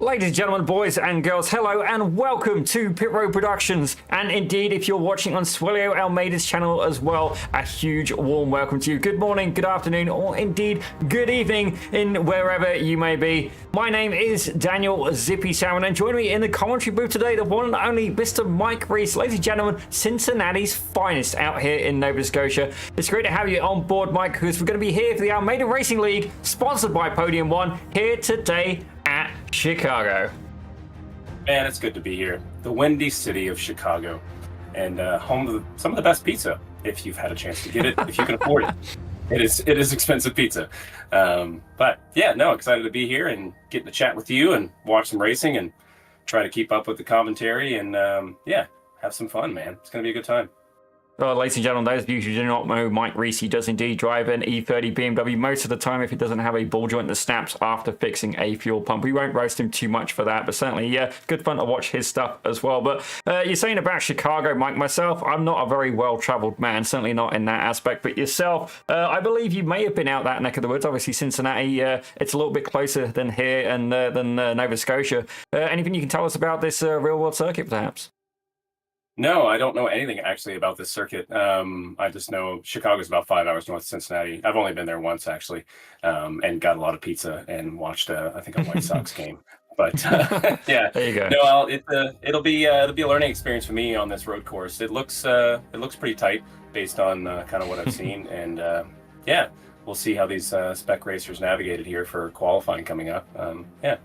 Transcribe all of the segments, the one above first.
Ladies and gentlemen, boys and girls, hello and welcome to Pit Road Productions. And indeed, if you're watching on Swelio Almeida's channel as well, a huge warm welcome to you. Good morning, good afternoon, or indeed good evening in wherever you may be. My name is Daniel Zippy Salmon, and joining me in the commentary booth today, the one and only Mr. Mike Reese. Ladies and gentlemen, Cincinnati's finest out here in Nova Scotia. It's great to have you on board, Mike, because we're going to be here for the Almeida Racing League, sponsored by Podium One, here today at Chicago. Man, it's good to be here. The windy city of Chicago, and home to some of the best pizza, if you've had a chance to get it, if you can afford it. It is expensive pizza. But yeah, no, excited to be here and getting to chat with you and watch some racing and try to keep up with the commentary and yeah, have some fun, man. It's going to be a good time. Well, ladies and gentlemen, those of you who do not know, Mike Reese does indeed drive an E30 BMW most of the time if he doesn't have a ball joint that snaps after fixing a fuel pump. We won't roast him too much for that, but certainly, yeah, good fun to watch his stuff as well. But you're saying about Chicago, Mike. Myself, I'm not a very well-traveled man, certainly not in that aspect. But yourself, I believe you may have been out that neck of the woods. Obviously, Cincinnati, it's a little bit closer than here and than Nova Scotia. Anything you can tell us about this real-world circuit, perhaps? No, I don't know anything actually about this circuit. I just know Chicago's about 5 hours north of Cincinnati. I've only been there once actually, and got a lot of pizza and watched I think a White Sox game. But yeah, there you go. No, it'll be a learning experience for me on this road course. It looks pretty tight based on kind of what I've seen, and yeah, we'll see how these spec racers navigated here for qualifying coming up. Yeah.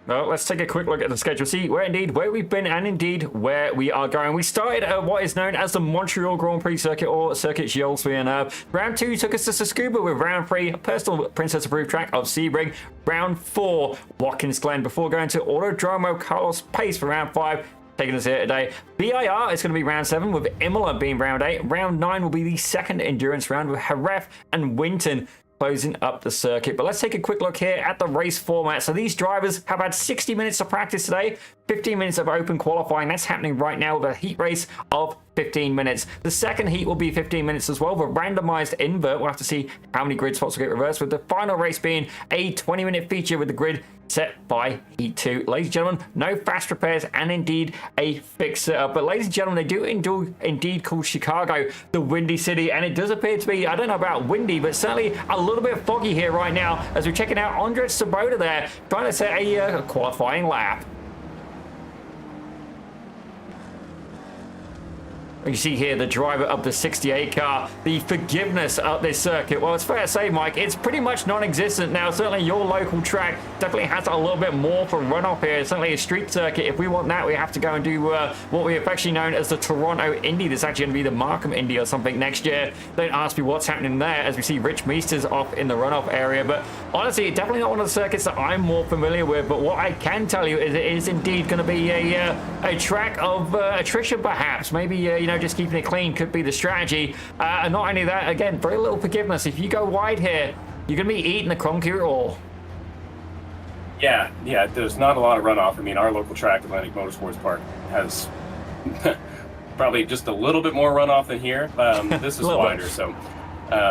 Well, let's take a quick look at the schedule, see where we've been and indeed where we are going. We started at what is known as the Montreal Grand Prix Circuit, or Circuit Gilles Villeneuve. Round 2 took us to Tsukuba with round 3, a personal Princess approved track of Sebring. Round 4, Watkins Glen, before going to Autodromo Carlos Pace for round 5. Taking us here today. BIR is going to be round 7, with Imola being round 8. Round 9 will be the second endurance round with Jerez and Winton closing up the circuit. But let's take a quick look here at the race format. So these drivers have had 60 minutes of practice today, 15 minutes of open qualifying. That's happening right now with a heat race of 15 minutes. The second heat will be 15 minutes as well, with a randomized invert. We'll have to see how many grid spots will get reversed, with the final race being a 20-minute feature with the grid set by heat 2. Ladies and gentlemen, no fast repairs and indeed a fixed setup. But ladies and gentlemen, they do indeed call Chicago the Windy City, and it does appear to be, I don't know about windy, but certainly a little bit foggy here right now as we're checking out Andres Sabota there, trying to set a qualifying lap. You see here the driver of the 68 car, the forgiveness of this circuit. Well, it's fair to say, Mike, it's pretty much non-existent now. Certainly your local track definitely has a little bit more for runoff here. Certainly a street circuit. If we want that, we have to go and do what we affectionately known as the Toronto Indy. That's actually going to be the Markham Indy or something next year. Don't ask me what's happening there, as we see Rich Meesters off in the runoff area. But honestly, definitely not one of the circuits that I'm more familiar with. But what I can tell you is it is indeed going to be a track of attrition, perhaps. Maybe, you know, just keeping it clean could be the strategy. And not only that, again, very little forgiveness. If you go wide here, you're going to be eating the concrete ore. Yeah, there's not a lot of runoff. I mean, our local track, Atlantic Motorsports Park, has probably just a little bit more runoff than here. This is wider, so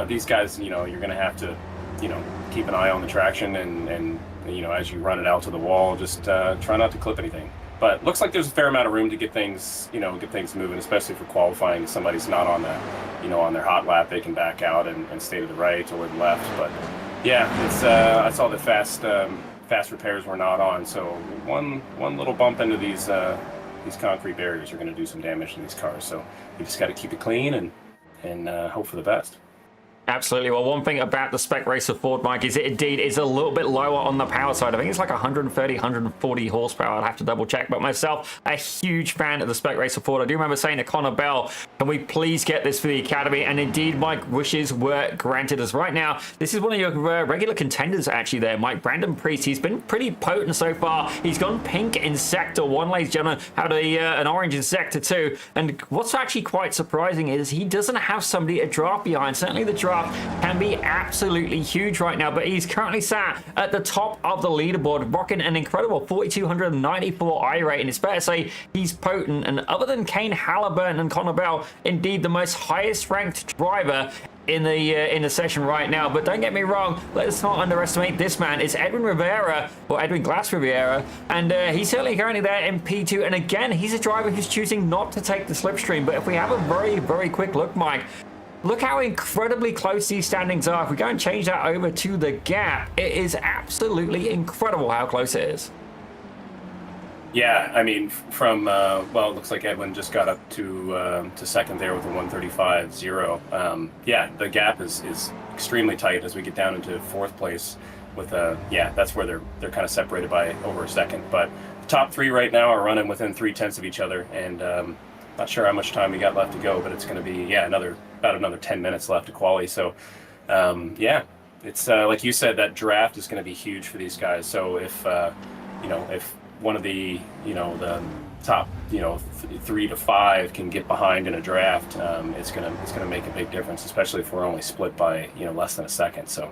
these guys, you know, you're going to have to, you know, keep an eye on the traction and you know, as you run it out to the wall, just try not to clip anything. But looks like there's a fair amount of room to get things, you know, moving, especially for qualifying. If somebody's not on the, you know, on their hot lap, they can back out and stay to the right or the left. But yeah, it's I saw the fast repairs were not on, so one little bump into these concrete barriers are going to do some damage to these cars. So you just got to keep it clean and hope for the best. Absolutely. Well, one thing about the spec racer Ford, Mike, is it indeed is a little bit lower on the power side. I think it's like 130, 140 horsepower. I'd have to double check. But myself, a huge fan of the spec racer Ford. I do remember saying to Connor Bell, can we please get this for the Academy? And indeed, Mike, wishes were granted. As right now, this is one of your regular contenders actually there, Mike. Brandon Priest, he's been pretty potent so far. He's gone pink in Sector 1, ladies and gentlemen, had an orange in Sector 2. And what's actually quite surprising is he doesn't have somebody to draft behind. Certainly the draft draft can be absolutely huge right now, but he's currently sat at the top of the leaderboard, rocking an incredible 4,294 I rating. It's fair to say he's potent, and other than Kane Halliburton and Connor Bell, indeed the most highest ranked driver in the session right now. But don't get me wrong, let's not underestimate this man. It's Edwin Rivera, or Edwin Glass Rivera, and he's certainly currently there in P2. And again, he's a driver who's choosing not to take the slipstream. But if we have a very, very quick look, Mike, look how incredibly close these standings are. If we go and change that over to the gap, it is absolutely incredible how close it is. Yeah, I mean, from well, it looks like Edwin just got up to second there with a 135.0. Yeah, the gap is extremely tight as we get down into fourth place. With yeah, that's where they're kind of separated by over a second. But the top three right now are running within 0.3 of each other, and not sure how much time we got left to go, but it's going to be about another 10 minutes left to quali. So yeah, it's like you said, that draft is going to be huge for these guys. So if if one of the the top 3 to 5 can get behind in a draft, it's gonna make a big difference, especially if we're only split by less than a second. So.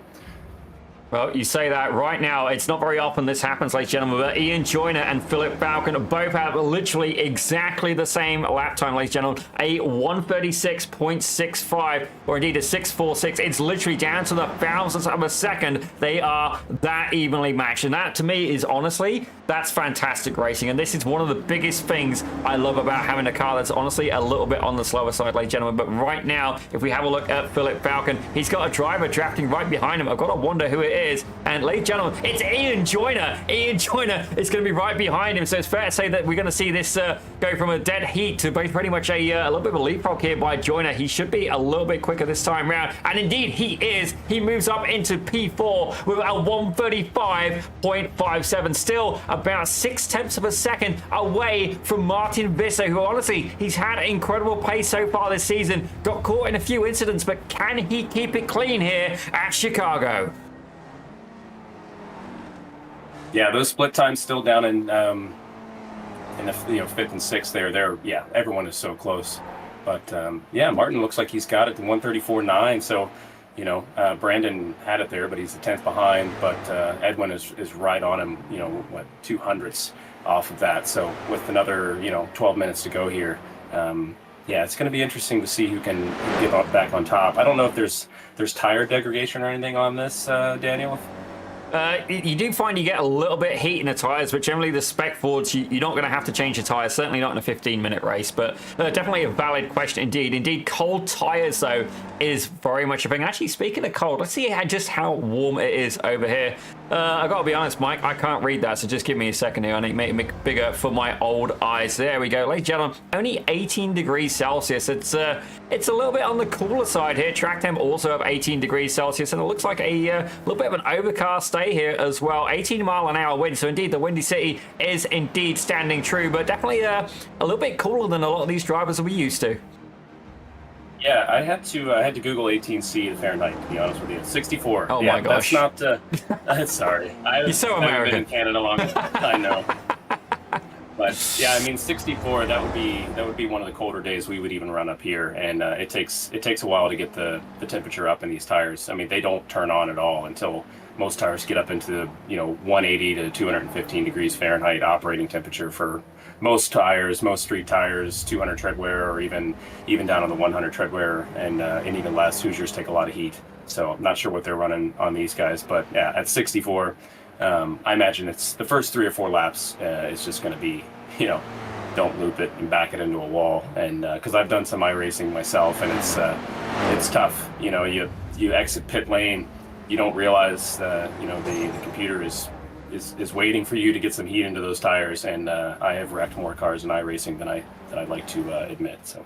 Well, you say that right now. It's not very often this happens, ladies and gentlemen, but Ian Joyner and Philip Falcon both have literally exactly the same lap time, ladies and gentlemen. A 136.65, or indeed a 646. It's literally down to the thousandths of a second. They are that evenly matched. And that, to me, is honestly, that's fantastic racing. And this is one of the biggest things I love about having a car that's honestly a little bit on the slower side, ladies and gentlemen. But right now, if we have a look at Philip Falcon, he's got a driver drafting right behind him. I've got to wonder who it is. And ladies and gentlemen, it's Ian Joyner. Ian Joyner is going to be right behind him. So it's fair to say that we're going to see this go from a dead heat to pretty much a little bit of a leapfrog here by Joyner. He should be a little bit quicker this time round. And indeed, he is. He moves up into P4 with a 135.57. Still about 0.6 of a second away from Martin Visser, who honestly, he's had incredible pace so far this season. Got caught in a few incidents, but can he keep it clean here at Chicago? Yeah, those split times still down in the fifth and sixth there. Yeah, everyone is so close. But yeah, Martin looks like he's got it to 134.9. So Brandon had it there, but he's the 10th behind. But Edwin is right on him. 200ths off of that. So with another 12 minutes to go here, yeah, it's going to be interesting to see who can get back on top. I don't know if there's tire degradation or anything on this, Daniel. You do find you get a little bit of heat in the tires, but generally the spec Fords, you're not going to have to change your tires, certainly not in a 15-minute race, but definitely a valid question indeed. Indeed, cold tires, though, is very much a thing. Actually, speaking of cold, let's see just how warm it is over here. I got to be honest, Mike, I can't read that, so just give me a second here. I need to make it bigger for my old eyes. There we go. Ladies and gentlemen, only 18 degrees Celsius. It's a little bit on the cooler side here. Track temp also of 18 degrees Celsius, and it looks like a little bit of an overcast day here as well. 18-mile-an-hour wind, so indeed the Windy City is indeed standing true, but definitely a little bit cooler than a lot of these drivers are used to. Yeah, I had to Google 18C to Fahrenheit, to be honest with you. 64. Oh yeah, my gosh. That's not. Sorry. You're so American. Been in Canada long enough. I know. But yeah, I mean 64. That would be one of the colder days we would even run up here, and it takes a while to get the temperature up in these tires. I mean, they don't turn on at all until most tires get up into the 180 to 215 degrees Fahrenheit operating temperature for most tires, most street tires, 200 tread wear, or even down on the 100 tread wear, and even less. Hoosiers take a lot of heat, so I'm not sure what they're running on these guys, but yeah, at 64, I imagine it's the first 3 or 4 laps. It's just going to be don't loop it and back it into a wall, and because I've done some iRacing myself, and it's tough. You exit pit lane, you don't realize the computer is waiting for you to get some heat into those tires, and I have wrecked more cars in iRacing than I'd like to admit. So.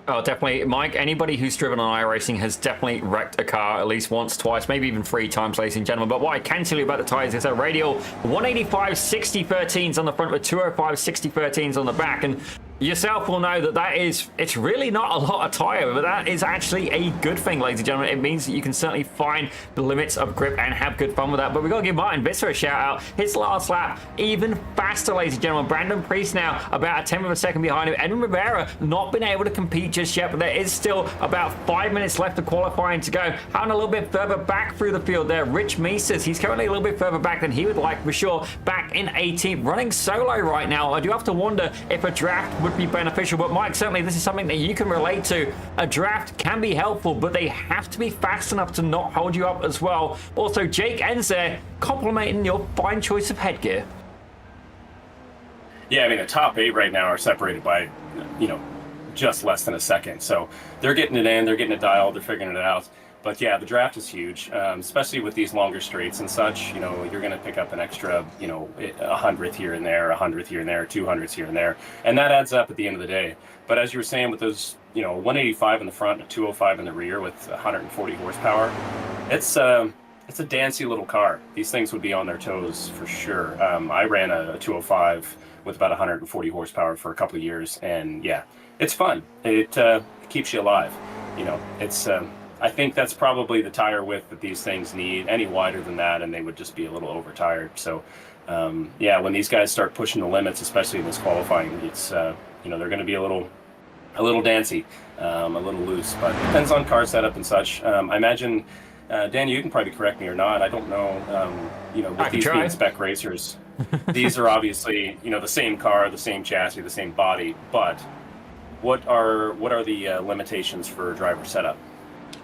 Oh, definitely. Mike, anybody who's driven on iRacing has definitely wrecked a car at least once, twice, maybe even 3 times, ladies and gentlemen. But what I can tell you about the tires is a radial 185 60-13s on the front with 205 60-13s on the back. And yourself will know that it's really not a lot of tire, but that is actually a good thing, ladies and gentlemen. It means that you can certainly find the limits of grip and have good fun with that. But we've got to give Martin Visser a shout out. His last lap even faster, ladies and gentlemen. Brandon Priest now about a tenth of a second behind him. Edwin Rivera not been able to compete just yet, but there is still about 5 minutes left of qualifying to go. Having a little bit further back through the field there, Rich Mises, he's currently a little bit further back than he would like for sure, back in 18th, running solo right now. I do have to wonder if a draft would be beneficial, but Mike, certainly this is something that you can relate to. A draft can be helpful, but they have to be fast enough to not hold you up as well. Also, Jake ends there complimenting your fine choice of headgear. Yeah, I mean, the top 8 right now are separated by, just less than a second. So they're getting it in, they're getting it dialed, they're figuring it out. But yeah, the draft is huge, especially with these longer straights and such. You're going to pick up an extra, 100th here and there, 100th here and there, 200ths here and there, and that adds up at the end of the day. But as you were saying, with those, 185 in the front and 205 in the rear with 140 horsepower, it's a dancy little car. These things would be on their toes for sure. I ran a 205 with about 140 horsepower for a couple of years, and yeah, it's fun. It keeps you alive. It's. I think that's probably the tire width that these things need. Any wider than that, and they would just be a little overtired. So, yeah, when these guys start pushing the limits, especially in this qualifying, it's they're going to be a little dancy, a little loose. But it depends on car setup and such. I imagine, Dan, you can probably correct me or not. I don't know. With these being spec racers, these are obviously the same car, the same chassis, the same body. But what are the limitations for driver setup?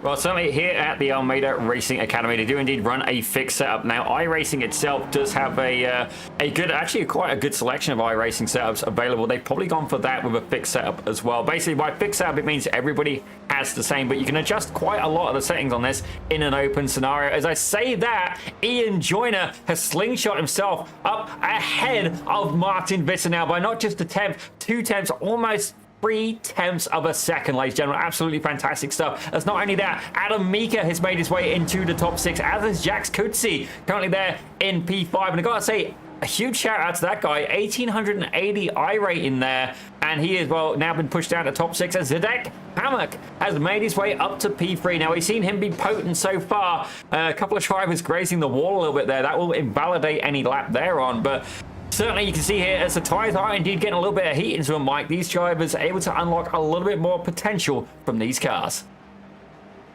Well, certainly here at the Almeida Racing Academy, they do indeed run a fixed setup. Now, iRacing itself does have quite a good selection of iRacing setups available. They've probably gone for that with a fixed setup as well. Basically, by fixed setup, it means everybody has the same, but you can adjust quite a lot of the settings on this in an open scenario. As I say that, Ian Joyner has slingshot himself up ahead of Martin Visser now by not just a tenth, 2 tenths, almost 3/10 of a second, ladies and gentlemen. Absolutely fantastic stuff. As not only that, Adam Mika has made his way into the top 6, as is Jax Kutsi, currently there in P5. And I gotta say, a huge shout out to that guy, 1880 I rating there, and he has now been pushed down to top 6. And Zedek Hammock has made his way up to P3. Now, we've seen him be potent so far. A couple of drivers grazing the wall a little bit there. That will invalidate any lap they're on, but certainly, you can see here as the tyres are indeed getting a little bit of heat into them, Mike, these drivers are able to unlock a little bit more potential from these cars.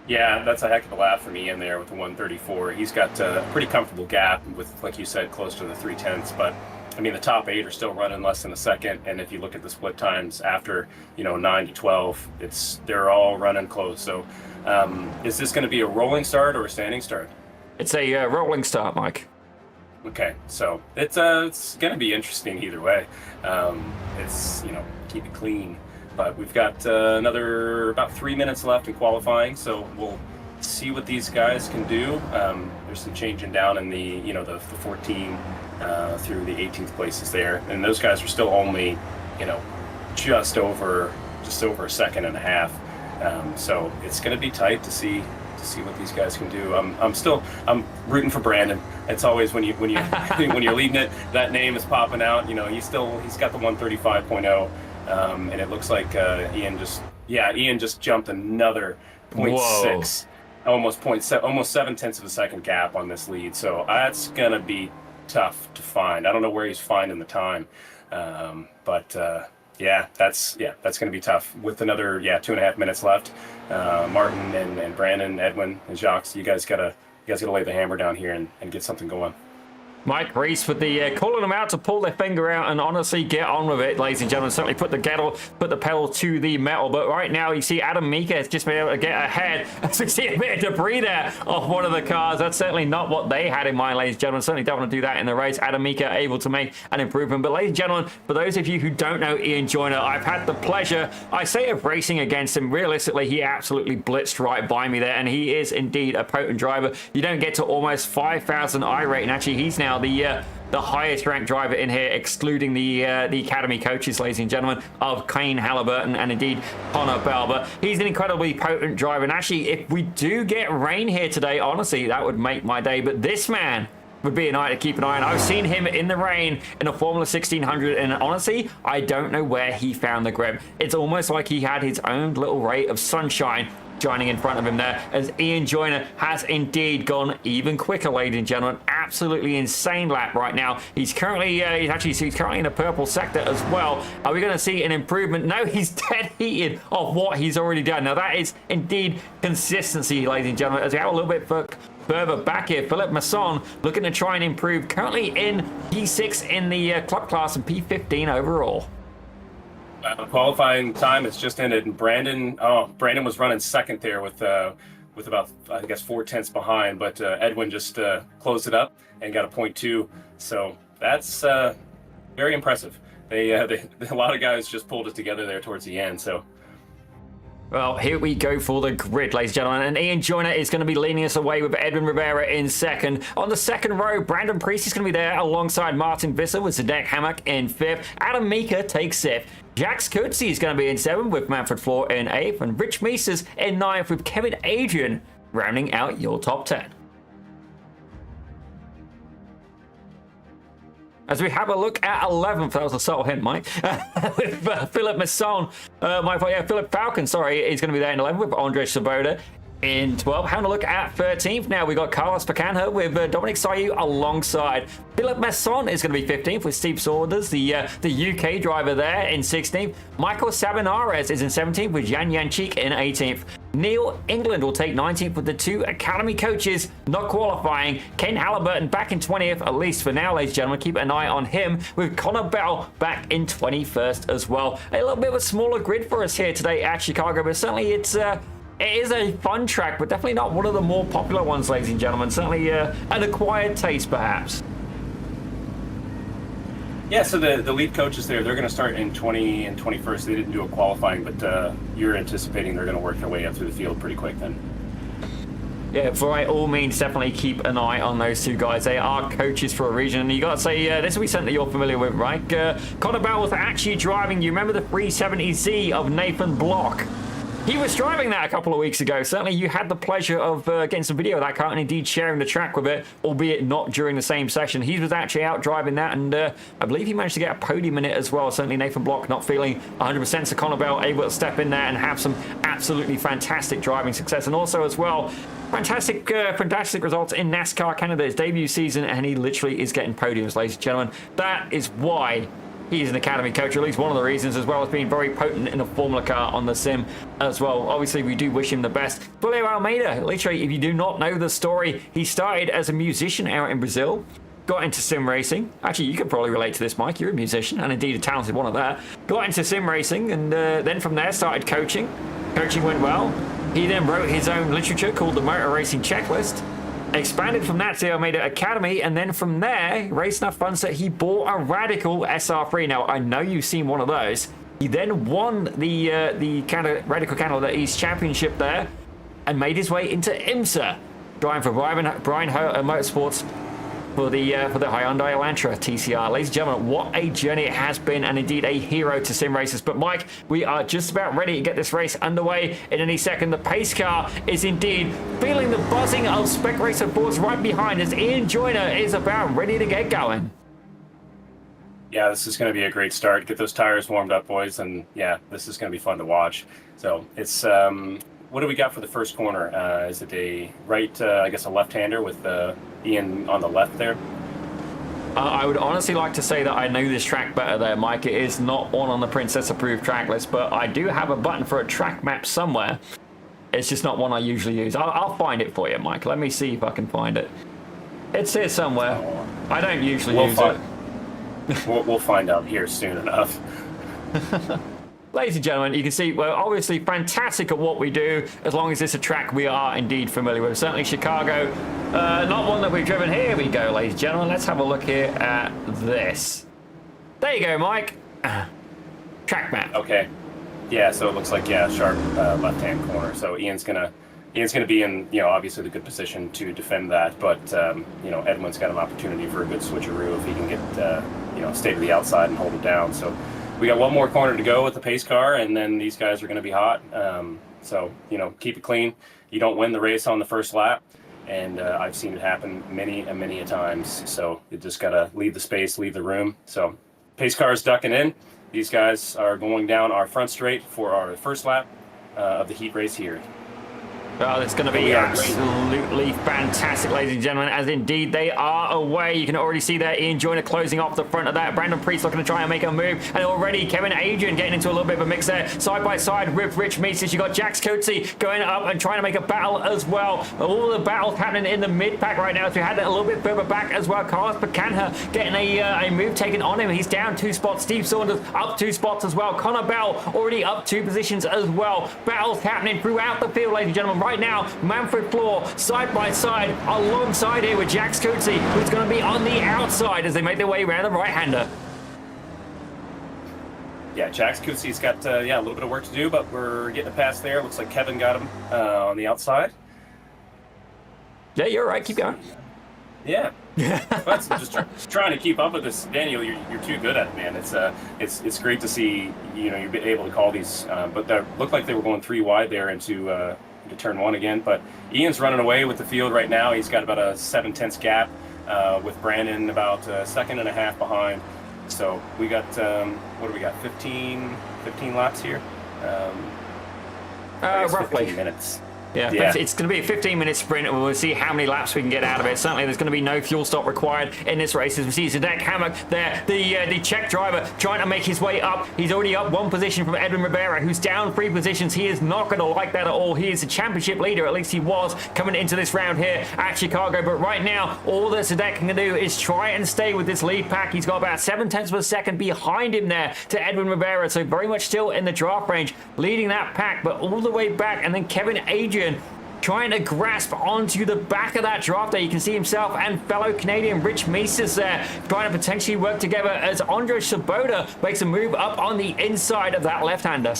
Yeah, that's a heck of a lap for me in there with the 134. He's got a pretty comfortable gap with, like you said, close to the 3/10. But I mean, the top 8 are still running less than a second. And if you look at the split times after, 9 to 12, they're all running close. So is this going to be a rolling start or a standing start? It's a rolling start, Mike. Okay, so it's going to be interesting either way. Keep it clean. But we've got another about 3 minutes left in qualifying, so we'll see what these guys can do. There's some changing down in the 14 through the 18th places there, and those guys are still only just over a second and a half. So it's going to be tight to see what these guys can do. I'm rooting for Brandon. It's always when you're leading it, that name is popping out. He's got the 135.0, and it looks like Ian just jumped another 0.6, almost 7/10 of a second gap on this lead. So that's gonna be tough to find. I don't know where he's finding the time, but that's going to be tough. With another 2.5 minutes left, Martin and Brandon, Edwin, and Jacques, you guys gotta lay the hammer down here and get something going. Mike Reese with the calling them out to pull their finger out and honestly get on with it, ladies and gentlemen. Certainly put the pedal to the metal. But right now, you see Adam Mika has just been able to get ahead. As we see a bit of debris there off one of the cars. That's certainly not what they had in mind, ladies and gentlemen. Certainly don't want to do that in the race. Adam Mika able to make an improvement. But ladies and gentlemen, for those of you who don't know Ian Joyner, I've had the pleasure, of racing against him. Realistically, he absolutely blitzed right by me there, and he is indeed a potent driver. You don't get to almost 5,000 I rating. Actually, he's now the highest ranked driver in here, excluding the academy coaches, ladies and gentlemen, of Kane Halliburton and indeed Connor Bell. But he's an incredibly potent driver, and actually, if we do get rain here today, honestly, that would make my day. But this man would be a night to keep an eye on. I've seen him in the rain in a Formula 1600, and honestly, I don't know where he found the grip. It's almost like he had his own little ray of sunshine shining in front of him there, as Ian Joyner has indeed gone even quicker, ladies and gentlemen. Absolutely insane lap right now. He's currently he's currently in a purple sector as well. Are we going to see an improvement? No, he's dead heated of what he's already done. Now that is indeed consistency, ladies and gentlemen. As we have a little bit further back here, Philip Masson looking to try and improve, currently in P6 in the club class and P15 overall. Qualifying time has just ended, and Brandon was running second there with about, I guess, 4/10 behind, but Edwin just closed it up and got a 0.2. So that's very impressive. A lot of guys just pulled it together there towards the end. So. Well, here we go for the grid, ladies and gentlemen. And Ian Joyner is going to be leading us away with Edwin Rivera in second. On the second row, Brandon Priest is going to be there alongside Martin Visser with Zdenek Hammock in fifth. Adam Mika takes sixth. Jack Skutsi is going to be in seventh with Manfred Floor in eighth. And Rich Mises in ninth with Kevin Adrian rounding out your top 10. As we have a look at 11th, that was a subtle hint, Mike, with Philip Masson, Philip Falcon, sorry, is going to be there in 11th with Andre Svoboda in 12th. Having a look at 13th now, we got Carlos Pacanha with Dominic Sayu alongside. Philip Masson is going to be 15th with Steve Saunders, the UK driver there in 16th. Michael Sabinares is in 17th with Jan Janchik in 18th. Neil England will take 19th with the two academy coaches not qualifying. Ken Halliburton back in 20th, at least for now, ladies and gentlemen. Keep an eye on him with Connor Bell back in 21st as well. A little bit of a smaller grid for us here today at Chicago, but certainly it is a fun track, but definitely not one of the more popular ones, ladies and gentlemen. Certainly an acquired taste, perhaps. Yeah, so the lead coaches there, they're going to start in 20 and 21st. They didn't do a qualifying, but you're anticipating they're going to work their way up through the field pretty quick then. Yeah, by all means, definitely keep an eye on those two guys. They are coaches for a region. And you got to say, this will be something that you're familiar with, right? Connor Bell was actually driving, you remember the 370Z of Nathan Block? He was driving that a couple of weeks ago. Certainly you had the pleasure of getting some video of that car and indeed sharing the track with it, albeit not during the same session. He was actually out driving that, and I believe he managed to get a podium in it as well. Certainly Nathan Block not feeling 100%, so Connor Bell able to step in there and have some absolutely fantastic driving success. And also as well, fantastic results in NASCAR Canada, his debut season, and he literally is getting podiums, ladies and gentlemen. That is why he's an academy coach, or at least one of the reasons, as well as being very potent in a Formula car on the sim as well. Obviously, we do wish him the best. Julio Almeida, literally, if you do not know the story, he started as a musician out in Brazil, got into sim racing. Actually, you could probably relate to this, Mike. You're a musician, and indeed a talented one at that. Got into sim racing, and then from there started coaching. Coaching went well. He then wrote his own literature called the Motor Racing Checklist. Expanded from that to the Almeida Academy, and then from there, raced enough funds that he bought a Radical SR3. Now, I know you've seen one of those. He then won the Radical Canada East Championship there, and made his way into IMSA, driving for Brian Motorsports for the Hyundai Elantra TCR. Ladies and gentlemen, what a journey it has been, and indeed a hero to sim racers. But Mike, we are just about ready to get this race underway in any second. The pace car is indeed feeling the buzzing of Spec Racer boards right behind as Ian Joyner is about ready to get going. Yeah, this is going to be a great start. Get those tires warmed up, boys, and yeah, this is going to be fun to watch. So it's what do we got for the first corner? Is it a right, I guess a left-hander with Ian on the left there? I would honestly like to say that I know this track better there, Mike. It is not on the Princess approved track list, but I do have a button for a track map somewhere. It's just not one I usually use. I'll find it for you, Mike. Let me see if I can find it. It's here somewhere. I don't usually use it. We'll find out here soon enough. Ladies and gentlemen, you can see we're obviously fantastic at what we do, as long as it's a track we are indeed familiar with. Certainly Chicago, not one that we've driven. Here we go, ladies and gentlemen. Let's have a look here at this. There you go, Mike. Track map. Okay. Yeah, so it looks like, yeah, sharp left-hand corner. So Ian's gonna be in, obviously the good position to defend that, but Edwin's got an opportunity for a good switcheroo if he can get stay to the outside and hold it down. So we got one more corner to go with the pace car, and then these guys are going to be hot. So keep it clean. You don't win the race on the first lap, and I've seen it happen many and many a times. So you just gotta leave the space, leave the room. So pace cars ducking in. These guys are going down our front straight for our first lap of the heat race here. Oh, it's going to be absolutely fantastic, ladies and gentlemen, as indeed they are away. You can already see there Ian Joyner closing off the front of that. Brandon Priest looking to try and make a move. And already Kevin Adrian getting into a little bit of a mix there. Side by side with Rich Meeses. You got Jax Coetzee going up and trying to make a battle as well. All the battles happening in the mid-pack right now. As we had that a little bit further back as well. Carlos Bacanha getting a move taken on him. He's down 2 spots. Steve Saunders up 2 spots as well. Connor Bell already up 2 positions as well. Battles happening throughout the field, ladies and gentlemen. Right now, Manfred Floor side by side alongside here with Jax Coetzee, who's going to be on the outside as they make their way around the right-hander. Yeah, Jax Coetzee's got a little bit of work to do, but we're getting a pass there. Looks like Kevin got him on the outside. Yeah, you're right. Keep going. Yeah. That's just trying to keep up with this, Daniel. You're too good at it, man. It's great to see you're able to call these, but that looked like they were going 3 wide there into turn 1 again. But Ian's running away with the field right now. He's got about a 7/10 gap with Brandon about a 1.5 seconds behind. So we got what do we got? 15 laps here. Roughly 15 minutes. Yeah, it's going to be a 15-minute sprint, and we'll see how many laps we can get out of it. Certainly, there's going to be no fuel stop required in this race. As we see Zdenek Hammock there, the Czech driver trying to make his way up. He's already up 1 position from Edwin Rivera, who's down 3 positions. He is not going to like that at all. He is the championship leader, at least he was, coming into this round here at Chicago. But right now, all that Zdenek can do is try and stay with this lead pack. He's got about 7/10 of a second behind him there to Edwin Rivera, so very much still in the draft range, leading that pack, but all the way back. And then Kevin Adrian trying to grasp onto the back of that draft there. You can see himself and fellow Canadian Rich Meeses there trying to potentially work together as Andrzej Swoboda makes a move up on the inside of that left-hander.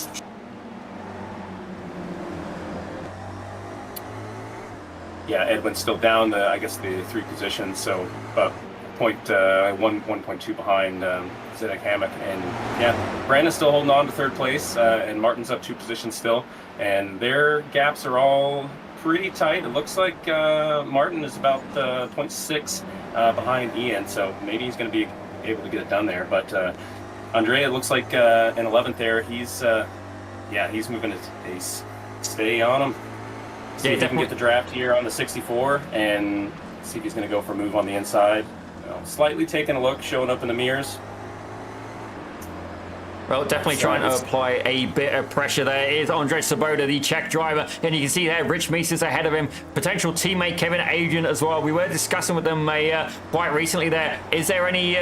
Yeah, Edwin's still down, I guess, the 3 positions, so about 1.2 behind Zdenek Hammock. And yeah, Brandon's still holding on to 3rd place, and Martin's up 2 positions still. And their gaps are all pretty tight. It looks like Martin is about 0.6 behind Ian, so maybe he's going to be able to get it done there. But Andrea, it looks like in 11th there. He's moving at pace. Stay on him. See if he can get the draft here on the 64 and see if he's going to go for a move on the inside. Slightly taking a look, showing up in the mirrors. Well, definitely trying to apply a bit of pressure there is Andrzej Swoboda, the Czech driver. And you can see there, Rich Meeses ahead of him. Potential teammate Kevin Adrian as well. We were discussing with them quite recently there. Is there any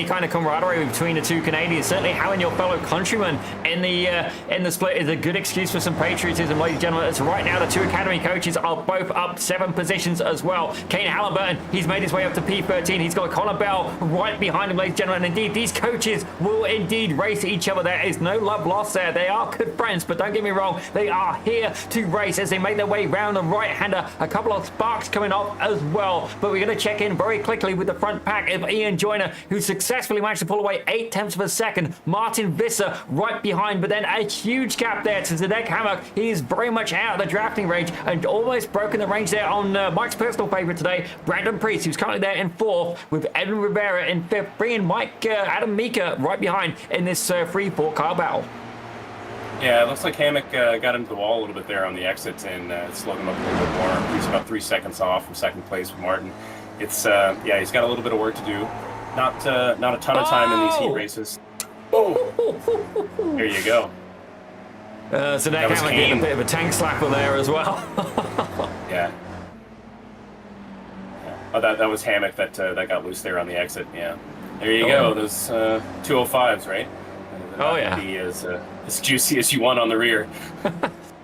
kind of camaraderie between the 2 Canadians? Certainly having your fellow countrymen in the split is a good excuse for some patriotism, ladies and gentlemen. As right now, the 2 academy coaches are both up 7 positions as well. Kane Halliburton, he's made his way up to P13. He's got Connor Bell right behind him, ladies and gentlemen. And indeed, these coaches will indeed race each other. There is no love lost there. They are good friends, but don't get me wrong, they are here to race as they make their way round the right-hander. A couple of sparks coming off as well, but we're going to check in very quickly with the front pack of Ian Joyner, who successfully managed to pull away 0.8 of a second. Martin Visser right behind, but then a huge gap there to Zdenek Hammock. He is very much out of the drafting range and almost broken the range there on Mike's personal favorite today, Brandon Priest, who's currently there in 4th with Edwin Rivera in 5th, bringing Adam Mika right behind in this free-for car battle. Yeah, it looks like Hammock got into the wall a little bit there on the exit and slowed him up a little bit more. He's about 3 seconds off from 2nd place with Martin. It's he's got a little bit of work to do. Not a ton of time in these heat races. Oh, there you go. So that Hammock getting a bit of a tank slapper there as well. Yeah. Oh, that was Hammock that got loose there on the exit. Yeah. There you go. Those 205s, right? Oh yeah. Be as juicy as you want on the rear.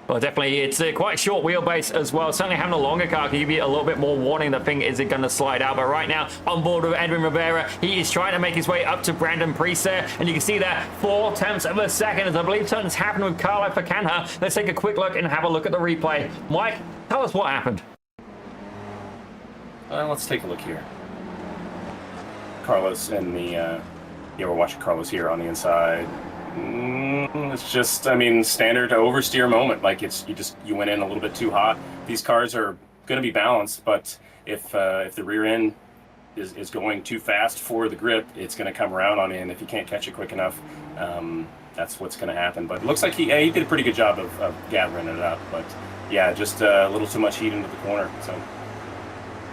Well, definitely, it's quite a short wheelbase as well. Certainly having a longer car can give you a little bit more warning. The thing is it going to slide out. But right now, on board with Edwin Rivera, he is trying to make his way up to Brandon Priest there. And you can see that 0.4 of a second, as I believe something's happened with Carlo Facanha. Let's take a quick look and have a look at the replay. Mike, tell us what happened. Let's take a look here. Carlos in the... we're watching Carlos here on the inside. It's just, standard oversteer moment. Like you went in a little bit too hot. These cars are going to be balanced, but if the rear end is going too fast for the grip, it's going to come around on you, and if you can't catch it quick enough, that's what's going to happen. But it looks like he did a pretty good job of gathering it up, but yeah, just a little too much heat into the corner. So.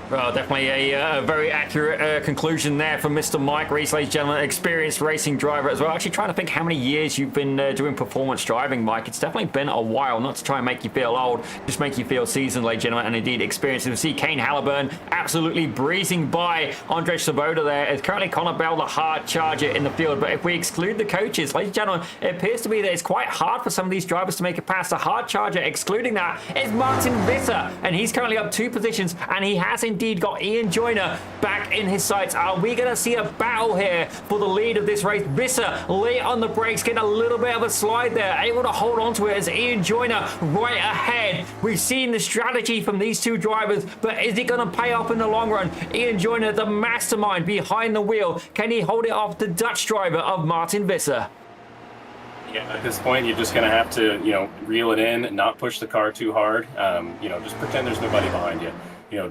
Well, definitely a very accurate conclusion there from Mr. Mike Reese, ladies and gentlemen, experienced racing driver as well. Actually trying to think how many years you've been doing performance driving, Mike. It's definitely been a while, not to try and make you feel old, just make you feel seasoned, ladies and gentlemen, and indeed experienced. You see Kane Halliburton absolutely breezing by Andre Svoboda there. It's currently Connor Bell, the hard charger in the field, but if we exclude the coaches, ladies and gentlemen, it appears to be that it's quite hard for some of these drivers to make it past the hard charger. Excluding that is Martin Visser, and he's currently up 2 positions, and he has indeed got Ian Joyner back in his sights. Are we going to see a battle here for the lead of this race? Visser late on the brakes, getting a little bit of a slide there, able to hold on to it as Ian Joyner right ahead. We've seen the strategy from these 2 drivers, but is it going to pay off in the long run? Ian Joyner, the mastermind behind the wheel, can he hold it off the Dutch driver of Martin Visser? Yeah, at this point, you're just going to have to, reel it in and not push the car too hard. Just pretend there's nobody behind you.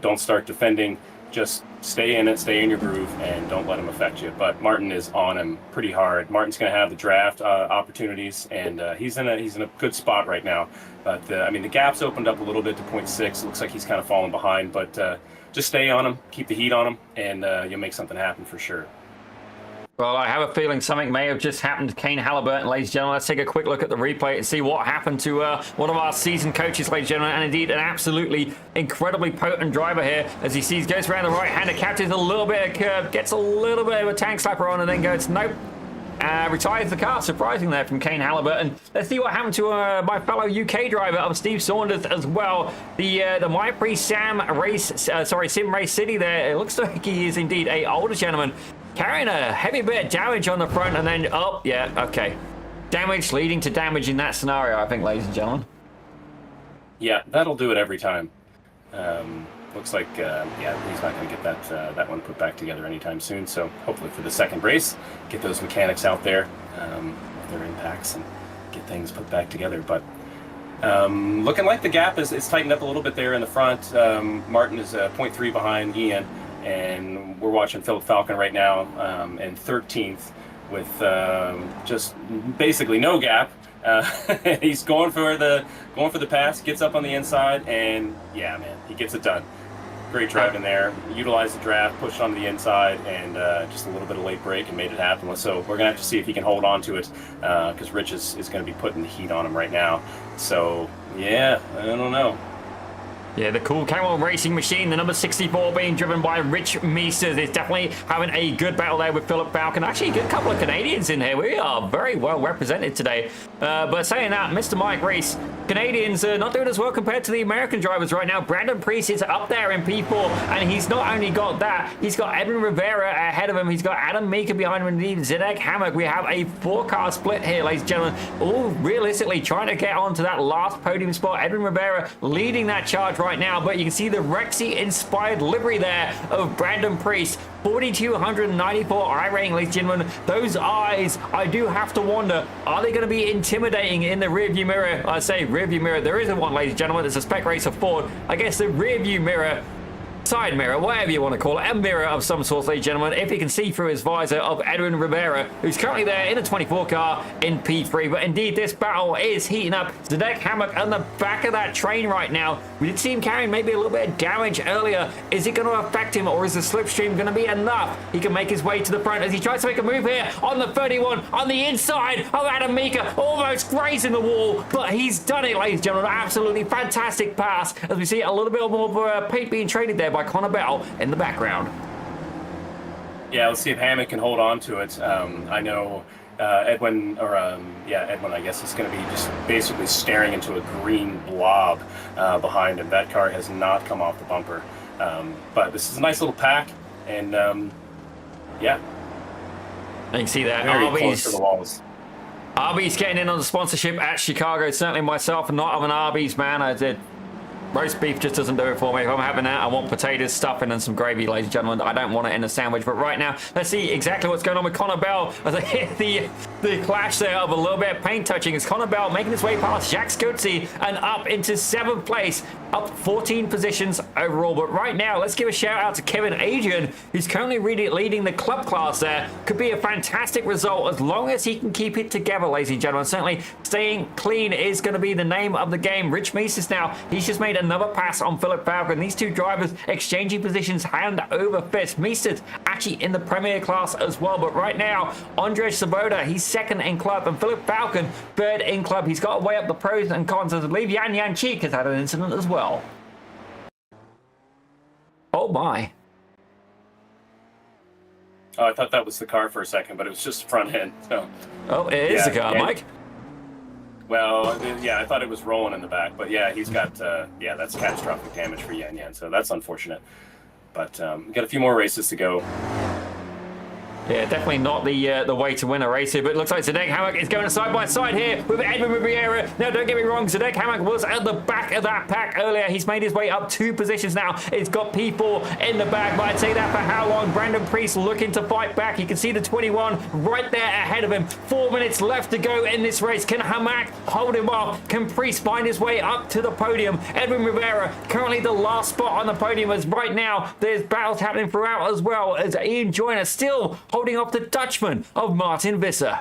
Don't start defending. Just stay in it, stay in your groove, and don't let him affect you. But Martin is on him pretty hard. Martin's going to have the draft opportunities, and he's in a good spot right now. But the gap's opened up a little bit to 0.6. It looks like he's kind of falling behind, but just stay on him, keep the heat on him, and you'll make something happen for sure. Well, I have a feeling something may have just happened to Kane Halliburton, ladies and gentlemen. Let's take a quick look at the replay and see what happened to one of our seasoned coaches, ladies and gentlemen, and indeed an absolutely incredibly potent driver here as he sees, goes around the right-hander, catches a little bit of curve, gets a little bit of a tank slapper on, and then goes, nope. Retires the car, surprising there from Kane Halliburton. Let's see what happened to my fellow UK driver of Steve Saunders as well. The MyPre Sim Race City there. It looks like he is indeed a older gentleman, carrying a heavy bit of damage on the front, and then damage leading to damage in that scenario, I think, ladies and gentlemen. Yeah, that'll do it every time. Looks like, he's not going to get that one put back together anytime soon. So hopefully for the second race, get those mechanics out there with their impacts and get things put back together. But looking like the gap is tightened up a little bit there in the front. Martin is 0.3 behind Ian, and we're watching Philip Falcon right now in 13th with just basically no gap. He's going for the pass, gets up on the inside, and yeah, man, he gets it done. Great driving there. Utilized the draft, pushed onto the inside, and just a little bit of late brake and made it happen. So we're gonna have to see if he can hold on to it, because Rich is gonna be putting the heat on him right now. So yeah, I don't know. Yeah, the cool Camel Racing Machine, the number 64 being driven by Rich Meesters, is definitely having a good battle there with Philip Falcon. Actually, a good couple of Canadians in here. We are very well represented today. But saying that, Mr. Mike Reese, Canadians are not doing as well compared to the American drivers right now. Brandon Priest is up there in P4, and he's not only got that, he's got Edwin Rivera ahead of him. He's got Adam Meeker behind him, and indeed Zdenek Hammock. We have a 4-car split here, ladies and gentlemen, all realistically trying to get onto that last podium spot. Edwin Rivera leading that charge right now, but you can see the Rexy-inspired livery there of Brandon Priest. 4,294 iRacing, ladies and gentlemen. Those eyes, I do have to wonder, are they going to be intimidating in the rearview mirror? I say rearview mirror, there isn't one, ladies and gentlemen. It's a Spec Racer Ford. I guess the rearview mirror, side mirror, whatever you want to call it, a mirror of some sort, ladies and gentlemen, if you can see through his visor, of Edwin Rivera, who's currently there in a 24 car in P3. But indeed, this battle is heating up. Zdenek Hammock on the back of that train right now. We did see him carrying maybe a little bit of damage earlier. Is it going to affect him, or is the slipstream going to be enough? He can make his way to the front as he tries to make a move here on the 31, on the inside of Adam Meeker, almost grazing the wall, but he's done it, ladies and gentlemen. Absolutely fantastic pass, as we see a little bit more paint being traded there by Connor Bell in the background. Yeah, let's see if Hammock can hold on to it. I know Edwin, I guess, is going to be just basically staring into a green blob behind him. That car has not come off the bumper. But this is a nice little pack, and yeah. You can see that. Very close to the walls. Arby's getting in on the sponsorship at Chicago. Certainly myself, not of an Arby's man. I did. Roast beef just doesn't do it for me. If I'm having that, I want potatoes, stuffing, and some gravy, ladies and gentlemen. I don't want it in a sandwich. But right now, let's see exactly what's going on with Connor Bell as I hit the clash there of a little bit of paint touching. As Connor Bell making his way past Jacques Scuzzi and up into 7th place. up 14 positions overall. But right now, let's give a shout out to Kevin Adrian, who's currently really leading the club class there. Could be a fantastic result as long as he can keep it together, ladies and gentlemen. Certainly staying clean is going to be the name of the game. Rich Mises now, he's just made another pass on Philip Falcon. These two drivers exchanging positions hand over fist. Mises actually in the Premier class as well. But right now, Andres Saboda, he's second in club, and Philip Falcon third in club. He's got to weigh up the pros and cons. I believe Yan Cheek has had an incident as well. Oh my. Oh, I thought that was the car for a second, but it was just front end. So. Oh, it is the car, Mike. Well, yeah, I thought it was rolling in the back, but yeah, he's got, yeah, that's catastrophic damage for Yan, so that's unfortunate. But we got a few more races to go. Yeah, definitely not the way to win a race here, but it looks like Zdeněk Hamák is going side by side here with Edwin Riviera. Now, don't get me wrong, Zdeněk Hamák was at the back of that pack earlier. He's made his way up 2 positions now. It's got people in the back, but I'd say that for how long? Brandon Priest looking to fight back. You can see the 21 right there ahead of him. 4 minutes left to go in this race. Can Hamák hold him off? Can Priest find his way up to the podium? Edwin Rivera currently the last spot on the podium, as right now there's battles happening throughout as well, as Ian Joyner still holding off the Dutchman of Martin Visser.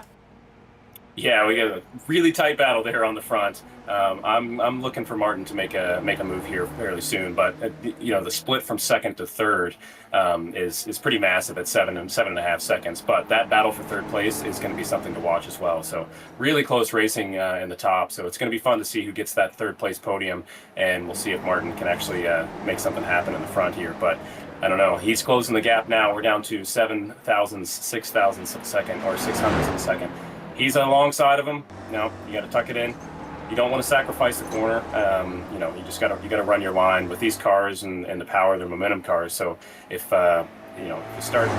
Yeah, we got a really tight battle there on the front. I'm looking for Martin to make a move here fairly soon, but you know, the split from second to third is pretty massive at 7.5 seconds. But that battle for third place is going to be something to watch as well. So really close racing in the top. So it's going to be fun to see who gets that third place podium, and we'll see if Martin can actually make something happen in the front here. But I don't know. He's closing the gap now. We're down to 7 thousandths, 6 thousandths of a second, or 600ths of a second. He's alongside of him. You know, you got to tuck it in. You don't want to sacrifice the corner. You know, you got to run your line with these cars and the power. They're momentum cars. So if you know, if you start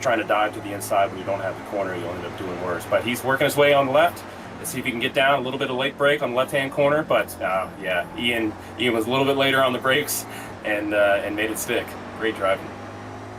trying to dive to the inside when you don't have the corner, you'll end up doing worse. But he's working his way on the left. Let's see if he can get down. A little bit of late brake on the left-hand corner, but yeah, Ian was a little bit later on the brakes and made it stick. Great driving.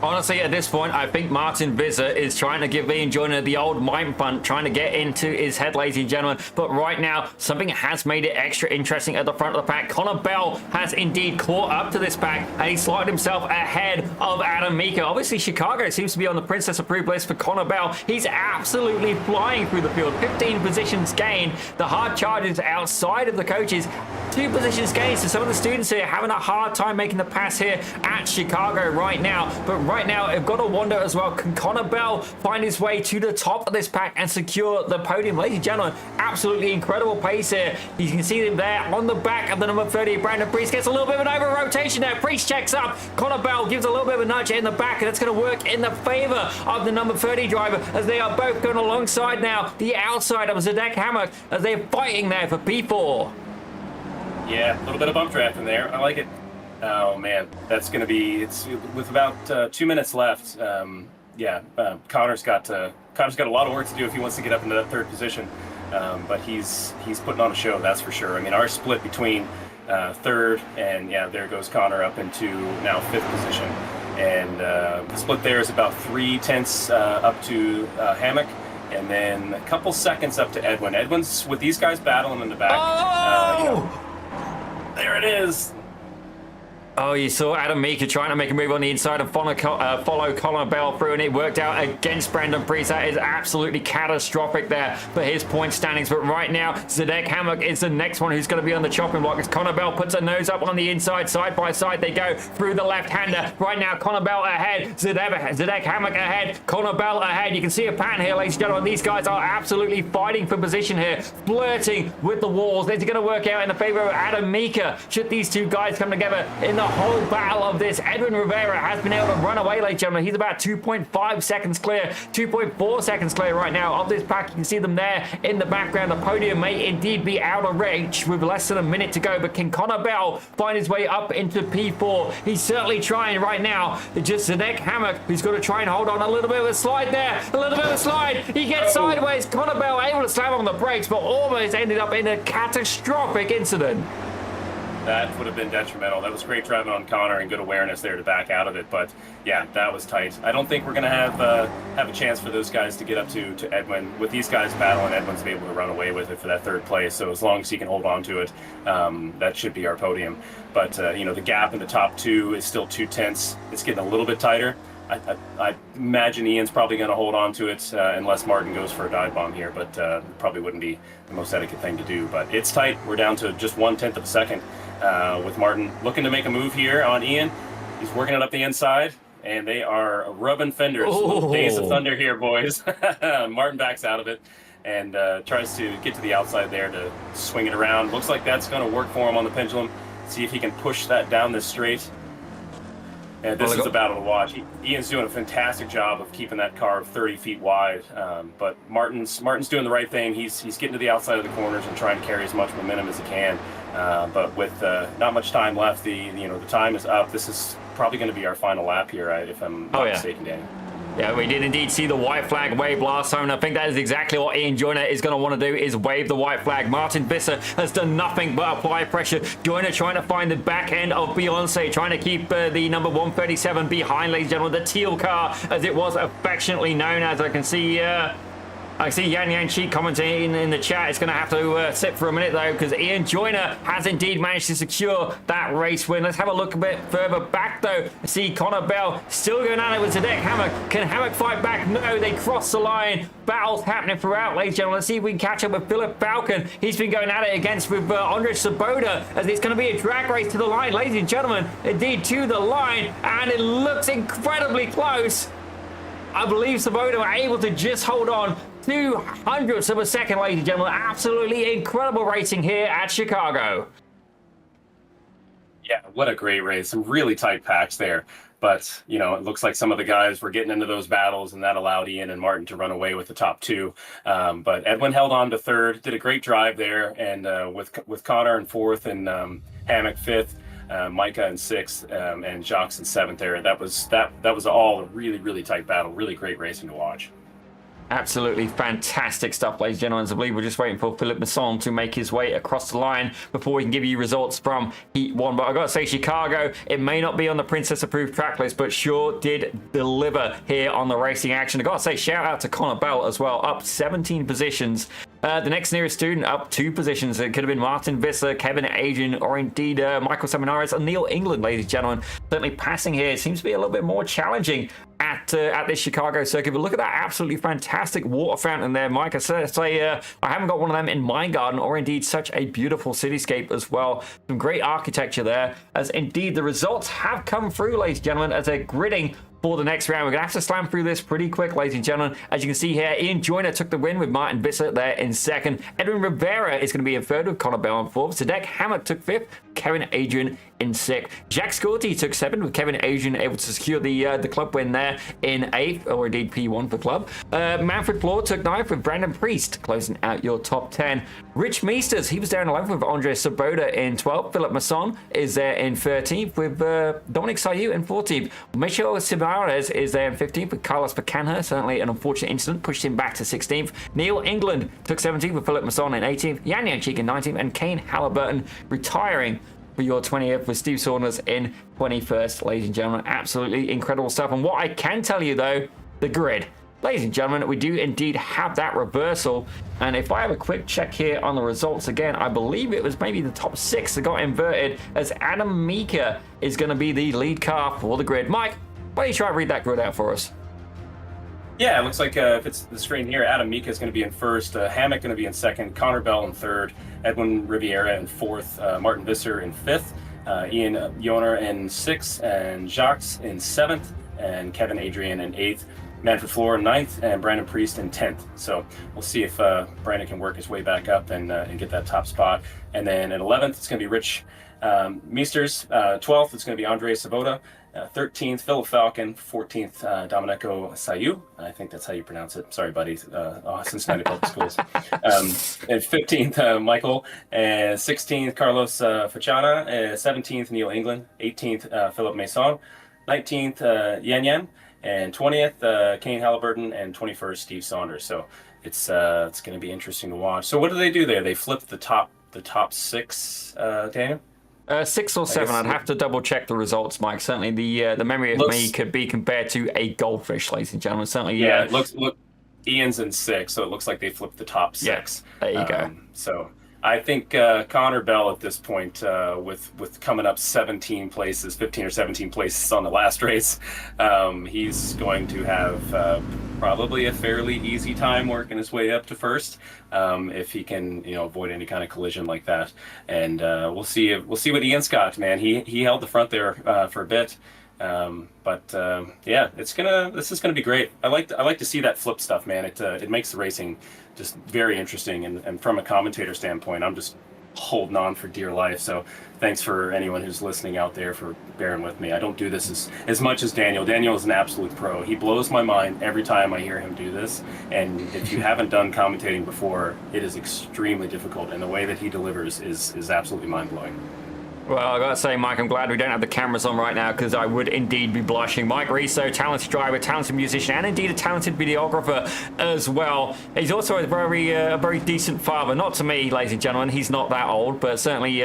Honestly, at this point, I think Martin Visser is trying to give Ian Joyner the old mind punt, trying to get into his head, ladies and gentlemen. But right now, something has made it extra interesting at the front of the pack. Connor Bell has indeed caught up to this pack, and he slotted himself ahead of Adam Mika. Obviously, Chicago seems to be on the Princess Approved list for Connor Bell. He's absolutely flying through the field. 15 positions gained. The hard charges outside of the coaches. 2 positions gained. So some of the students here having a hard time making the pass here at Chicago right now. But right now, I've got to wonder as well, can Connor Bell find his way to the top of this pack and secure the podium? Ladies and gentlemen, absolutely incredible pace here. You can see him there on the back of the number 30. Brandon Priest gets a little bit of an over rotation there. Priest checks up. Connor Bell gives a little bit of a nudge in the back, and that's going to work in the favor of the number 30 driver, as they are both going alongside now the outside of Zdeněk Hamák, as they're fighting there for P4. Yeah, a little bit of bump draft in there. I like it. Oh man, that's going to be. It's with about 2 minutes left. Yeah, Connor's got a lot of work to do if he wants to get up into that third position. But he's putting on a show, that's for sure. I mean, our split between third and yeah, there goes Connor up into now 5th position, and the split there is about 3/10 up to Hammock. And then a couple seconds up to Edwin. Edwin's with these guys battling in the back. Oh! You know, there it is. Oh, you saw Adam Mika trying to make a move on the inside and follow Connor Bell through, and it worked out against Brandon Priest. That is absolutely catastrophic there for his point standings. But right now, Zdeněk Hamák is the next one who's going to be on the chopping block, as Connor Bell puts a nose up on the inside. Side by side, they go through the left-hander. Right now, Connor Bell ahead. Zdeněk Hamák ahead. Connor Bell ahead. You can see a pattern here, ladies and gentlemen. These guys are absolutely fighting for position here, flirting with the walls. It's going to work out in the favor of Adam Mika should these two guys come together in the whole battle of this. Edwin Rivera has been able to run away, ladies and gentlemen. He's about 2.5 seconds clear, 2.4 seconds clear right now of this pack. You can see them there in the background. The podium may indeed be out of reach with less than a minute to go, but can Connor Bell find his way up into P4? He's certainly trying right now. It's just Zdeněk Hamák who's got to try and hold on. A little bit of a slide there, a little bit of a slide. He gets sideways. Connor Bell able to slam on the brakes, but almost ended up in a catastrophic incident. That would have been detrimental. That was great driving on Connor and good awareness there to back out of it. But yeah, that was tight. I don't think we're going to have a chance for those guys to get up to Edwin. With these guys battling, Edwin's able to run away with it for that third place. So as long as he can hold on to it, that should be our podium. But the gap in the top two is still 2 tenths. It's getting a little bit tighter. I imagine Ian's probably going to hold on to it unless Martin goes for a dive bomb here, but probably wouldn't be the most etiquette thing to do. But it's tight. We're down to just 1/10 of a second with Martin looking to make a move here on Ian. He's working it up the inside, and they are rubbing fenders. Days of thunder here, boys. Martin backs out of it and tries to get to the outside there to swing it around. Looks like that's going to work for him on the pendulum. See if he can push that down this straight. And this is a battle to watch. Ian's doing a fantastic job of keeping that car 30 feet wide, but Martin's doing the right thing. He's getting to the outside of the corners and trying to carry as much momentum as he can. But with not much time left, the time is up. This is probably going to be our final lap here, if I'm not mistaken, Danny. Yeah, we did indeed see the white flag wave last time, and I think that is exactly what Ian Joyner is going to want to do, is wave the white flag. Martin Visser has done nothing but apply pressure. Joyner trying to find the back end of Beyonce, trying to keep the number 137 behind, ladies and gentlemen, the teal car, as it was affectionately known as. I see Yan Yan Chi commenting in the chat. It's going to have to sit for a minute, though, because Ian Joyner has indeed managed to secure that race win. Let's have a look a bit further back, though. See Connor Bell still going at it with Zdenek Hammock. Can Hammock fight back? No, they cross the line. Battles happening throughout, ladies and gentlemen. Let's see if we can catch up with Philip Falcon. He's been going at it with Andres Svoboda, as it's going to be a drag race to the line, ladies and gentlemen. Indeed, to the line, and it looks incredibly close. I believe Svoboda were able to just hold on 200ths of a second, ladies and gentlemen. Absolutely incredible racing here at Chicago. Yeah, what a great race. Some really tight packs there. But, it looks like some of the guys were getting into those battles, and that allowed Ian and Martin to run away with the top two. But Edwin held on to third, did a great drive there, and with Connor in fourth and Hammock fifth, Micah in sixth, and Jacques in seventh there. That was all a really, really tight battle. Really great racing to watch. Absolutely fantastic stuff, ladies and gentlemen. I believe we're just waiting for Philippe Masson to make his way across the line before we can give you results from Heat 1. But I've got to say, Chicago, it may not be on the Princess-approved track list, but sure did deliver here on the racing action. I've got to say, shout out to Connor Bell as well, up 17 positions. The next nearest student up 2 positions. It could have been Martin Visser, Kevin Adrian, or indeed Michael Seminaris and Neil England, ladies and gentlemen. Certainly passing here seems to be a little bit more challenging at this Chicago circuit. But look at that absolutely fantastic water fountain there, Mike. I haven't got one of them in my garden, or indeed such a beautiful cityscape as well. Some great architecture there, as indeed the results have come through, ladies and gentlemen, as they're gridding for the next round. We're going to have to slam through this pretty quick, ladies and gentlemen. As you can see here, Ian Joyner took the win with Martin Visser there in second. Edwin Rivera is going to be in third with Connor Bell in fourth. Zdenek Hammock took fifth. Kevin Adrian in sixth. Jacques Scorti took seventh, with Kevin Adrian able to secure the club win there in eighth, or indeed P1 for club. Manfred Floor took ninth, with Brandon Priest closing out your top 10. Rich Meesters, he was there in 11th with Andre Svoboda in 12th. Philip Masson is there in 13th with Dominic Sayu in 14th. Michel Simares is there in 15th with Carlos Pacanha. Certainly an unfortunate incident pushed him back to 16th. Neil England took 17th with Philip Masson in 18th. Yan Yan Cheek in 19th, and Kane Halliburton retiring for your 20th with Steve Saunders in 21st, ladies and gentlemen. Absolutely incredible stuff. And what I can tell you, though, the grid. Ladies and gentlemen, we do indeed have that reversal. And if I have a quick check here on the results again, I believe it was maybe the top 6 that got inverted, as Adam Mika is going to be the lead car for the grid. Mike, why don't you try and read that grid out for us? Yeah, it looks like if it's the screen here, Adam Mika is going to be in first, Hammock going to be in second, Connor Bell in third, Edwin Riviera in fourth, Martin Visser in fifth, Ian Joyner in sixth, and Jacques in seventh, and Kevin Adrian in eighth, Manfred Floor in ninth, and Brandon Priest in 10th. So we'll see if Brandon can work his way back up and get that top spot. And then at 11th, it's going to be Rich Meesters. 12th, it's going to be Andre Svoboda. 13th, Philip Falcon. 14th, Domenico Sayu. I think that's how you pronounce it. Sorry, buddy. Cincinnati Public Schools. And 15th, Michael. And 16th, Carlos Fachada. 17th, Neil England. 18th, Philip Mason. 19th, Yan Yan. And 20th, Kane Halliburton. And 21st, Steve Saunders. So it's going to be interesting to watch. So what do they do there? They flip the top 6, Daniel? 6 or 7. I'd have to double check the results, Mike. Certainly, the memory of me could be compared to a goldfish, ladies and gentlemen. Certainly, yeah. It looks Ian's in 6, so it looks like they flipped the top 6. Yeah, there you go. So I think Connor Bell at this point, with coming up 17 places, 15 or 17 places on the last race, he's going to have probably a fairly easy time working his way up to first, if he can, avoid any kind of collision like that. And we'll see what Ian's got, man. He held the front there for a bit. Yeah, this is gonna be great. I like to see that flip stuff, man. It makes the racing just very interesting, and from a commentator standpoint, I'm just holding on for dear life. So thanks for anyone who's listening out there for bearing with me. I don't do this as much as Daniel. Daniel is an absolute pro. He blows my mind every time I hear him do this. And if you haven't done commentating before, it is extremely difficult, and the way that he delivers is absolutely mind-blowing. Well, I gotta say, Mike, I'm glad we don't have the cameras on right now, because I would indeed be blushing. Mike Riso, talented driver, talented musician, and indeed a talented videographer as well. He's also a very decent father. Not to me, ladies and gentlemen. He's not that old, but certainly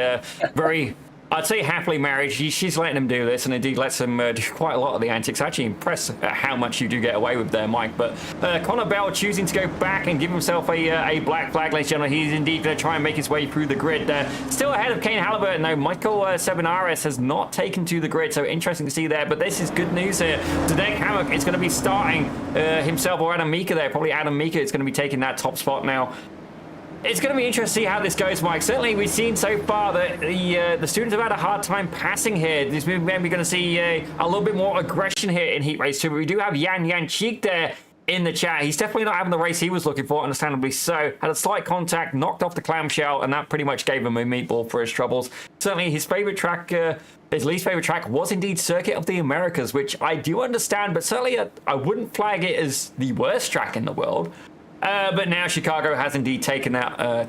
very... I'd say happily married. She's letting him do this, and indeed lets him do quite a lot of the antics. Actually impressed at how much you do get away with there, Mike. But Connor Bell choosing to go back and give himself a black flag, ladies and gentlemen. He's indeed going to try and make his way through the grid. Still ahead of Kane Halliburton, though. Michael Sebenares has not taken to the grid, so interesting to see there. But this is good news here. Zdenek Hammock is going to be starting himself, or Adam Mika there. Probably Adam Mika is going to be taking that top spot now. It's going to be interesting to see how this goes, Mike. Certainly, we've seen so far that the students have had a hard time passing here. This maybe going to see a little bit more aggression here in Heat Race 2. But we do have Yan Cheek there in the chat. He's definitely not having the race he was looking for, understandably so. Had a slight contact, knocked off the clamshell, and that pretty much gave him a meatball for his troubles. Certainly, his favorite track... his least favorite track was indeed Circuit of the Americas, which I do understand, but certainly I wouldn't flag it as the worst track in the world. But now Chicago has indeed taken that,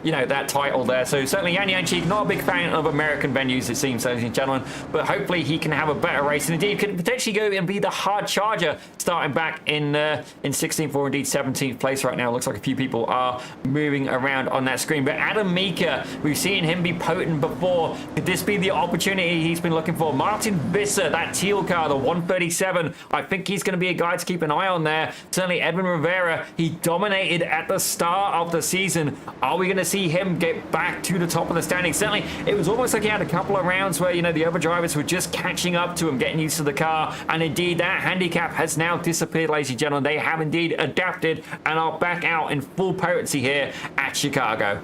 that title there. So certainly Yan Cheek, not a big fan of American venues, it seems, ladies and gentlemen. But hopefully he can have a better race, and indeed could potentially go and be the hard charger, starting back in 16th or indeed 17th place right now. Looks like a few people are moving around on that screen. But Adam Mika, we've seen him be potent before. Could this be the opportunity he's been looking for? Martin Visser, that teal car, the 137. I think he's going to be a guy to keep an eye on there. Certainly Edwin Rivera, he dominated at the start of the season. Are we going to see him get back to the top of the standings? Certainly, it was almost like he had a couple of rounds where, the other drivers were just catching up to him, getting used to the car, and indeed that handicap has now disappeared, ladies and gentlemen. They have indeed adapted and are back out in full potency here at Chicago.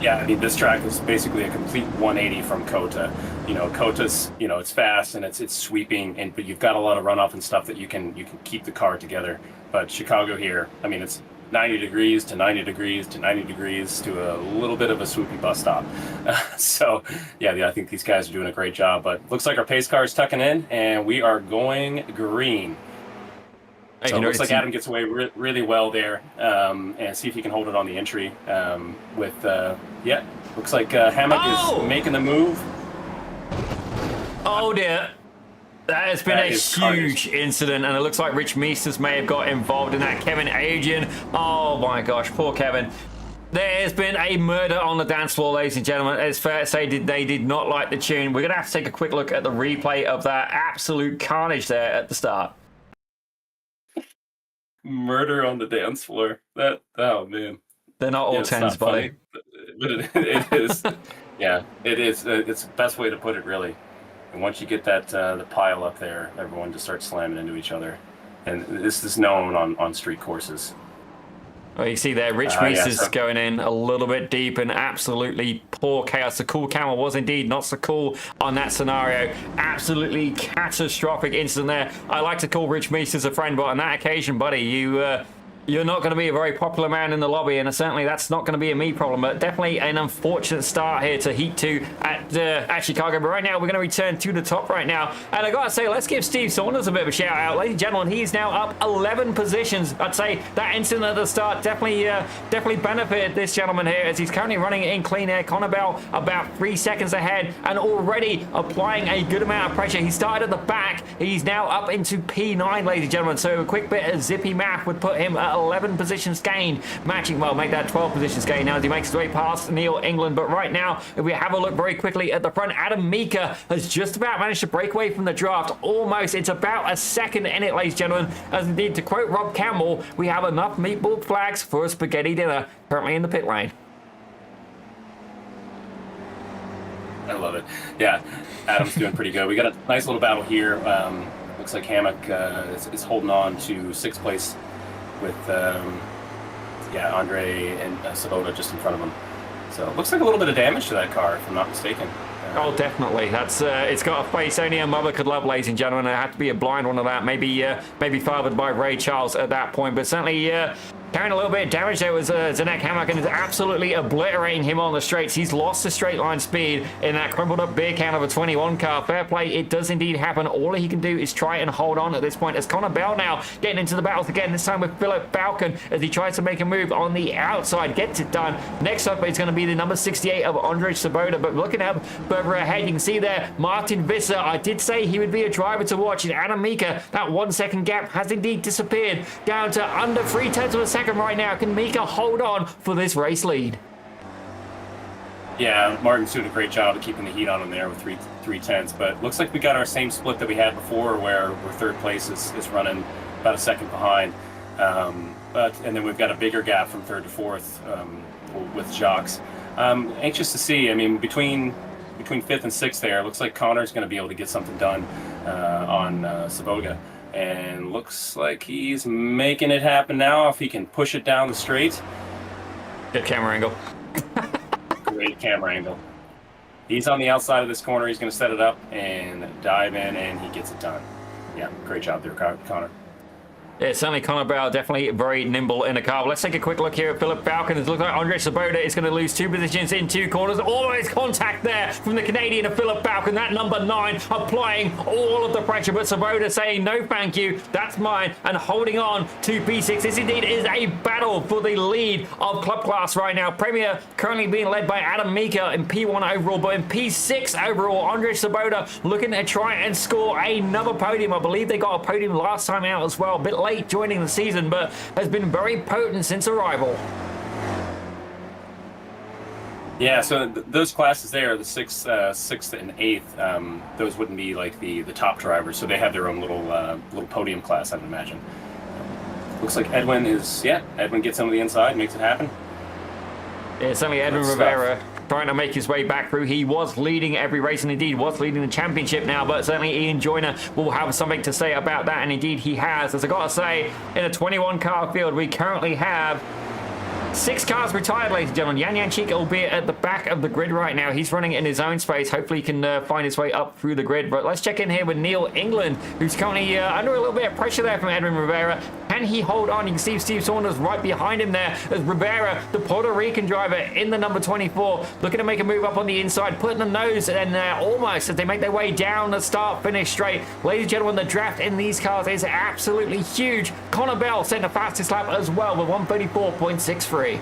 Yeah, I mean, this track is basically a complete 180 from Kota. Kota's, it's fast and it's sweeping, but you've got a lot of runoff and stuff that you can keep the car together. But Chicago here, I mean, it's 90 degrees to 90 degrees to 90 degrees to a little bit of a swoopy bus stop. So, yeah, I think these guys are doing a great job. But looks like our pace car is tucking in, and we are going green. So it looks like Adam gets away really well there, and see if he can hold it on the entry. Looks like Hammock is making the move. Oh, dear. That has been a huge incident, and it looks like Rich Meesters may have got involved in that. Kevin Adrian. Oh, my gosh. Poor Kevin. There has been a murder on the dance floor, ladies and gentlemen. It's fair to say they did not like the tune. We're going to have to take a quick look at the replay of that absolute carnage there at the start. Murder on the dance floor. Oh, man. They're not all tens, buddy. But it is. Yeah, it is. It's the best way to put it, really. And once you get that the pile up there, everyone just starts slamming into each other. And this is known on street courses. Well, you see there, Rich Meesters going in a little bit deep and absolutely poor chaos. The cool camera was indeed not so cool on that scenario. Absolutely catastrophic incident there. I like to call Rich Meesters a friend, but on that occasion, buddy, you're not going to be a very popular man in the lobby, and certainly that's not going to be a me problem, but definitely an unfortunate start here to Heat 2 at Chicago. But right now, we're going to return to the top right now, and I got to say, let's give Steve Saunders a bit of a shout out. Ladies and gentlemen, he's now up 11 positions. I'd say that incident at the start definitely benefited this gentleman here, as he's currently running in clean air. Connor Bell about 3 seconds ahead and already applying a good amount of pressure. He started at the back. He's now up into P9, ladies and gentlemen, so a quick bit of zippy math would put him at 11 positions gained, matching, well, make that 12 positions gained now as he makes his way past Neil England. But right now, if we have a look very quickly at the front, Adam Mika has just about managed to break away from the draft. Almost. It's about a second in it, ladies and gentlemen. As indeed, to quote Rob Campbell, we have enough meatball flags for a spaghetti dinner, currently in the pit lane. I love it. Yeah, Adam's doing pretty good. We got a nice little battle here. Looks like Hammock is holding on to sixth place with Andre and Sabota just in front of him. So it looks like a little bit of damage to that car, if I'm not mistaken. Oh, definitely. That's it's got a face only a mother could love, ladies and gentlemen. It had to be a blind one of that. Maybe fathered by Ray Charles at that point, but certainly carrying a little bit of damage there was Zdenek Hammock, and is absolutely obliterating him on the straights. He's lost the straight line speed in that crumpled up beer can of a 21 car. Fair play, it does indeed happen. All he can do is try and hold on at this point as Connor Bell now getting into the battles again, this time with Philip Falcon as he tries to make a move on the outside, gets it done. Next up is going to be the number 68 of Andre Sabota, but looking up further ahead, you can see there Martin Visser. I did say he would be a driver to watch, and Adam Mika, that 1 second gap has indeed disappeared down to under 0.3 of a second right now. Can Mika hold on for this race lead? Yeah, Martin's doing a great job of keeping the heat on him there with 3/10, but looks like we got our same split that we had before, where third place is running about a second behind, and then we've got a bigger gap from third to fourth with Jacques. Anxious to see. I mean, between fifth and sixth there, it looks like Connor's going to be able to get something done on Saboga. And looks like he's making it happen now if he can push it down the straight. Good camera angle. Great camera angle. He's on the outside of this corner. He's going to set it up and dive in, and he gets it done. Yeah, great job there, Connor. Yeah, certainly Connor Bell, definitely very nimble in the car. But let's take a quick look here at Philip Falcon. It looks like Andre Sabota is going to lose 2 positions in 2 corners. Always contact there from the Canadian of Philip Falcon. That number 9 applying all of the pressure. But Sabota saying, no thank you, that's mine. And holding on to P6. This indeed is a battle for the lead of club class right now. Premier currently being led by Adam Mika in P1 overall. But in P6 overall, Andre Sabota looking to try and score another podium. I believe they got a podium last time out as well. A bit late joining the season, but has been very potent since arrival. Yeah, so those classes there, the sixth and eighth, those wouldn't be like the top drivers, so they have their own little podium class, I would imagine. Looks like Edwin gets some of the inside, makes it happen. Yeah, certainly Edwin Rivera trying to make his way back through. He was leading every race, and indeed was leading the championship now, but certainly Ian Joyner will have something to say about that, and indeed he has. As I gotta say, in a 21 car field, we currently have 6 cars retired, ladies and gentlemen. Yan Yanchik, albeit at the back of the grid right now. He's running in his own space. Hopefully he can find his way up through the grid. But let's check in here with Neil England, who's currently under a little bit of pressure there from Edwin Rivera. Can he hold on? You can see Steve Saunders right behind him there as Rivera, the Puerto Rican driver in the number 24, looking to make a move up on the inside, putting the nose and almost as they make their way down the start-finish straight. Ladies and gentlemen, the draft in these cars is absolutely huge. Connor Bell setting the fastest lap as well with 1:34.63.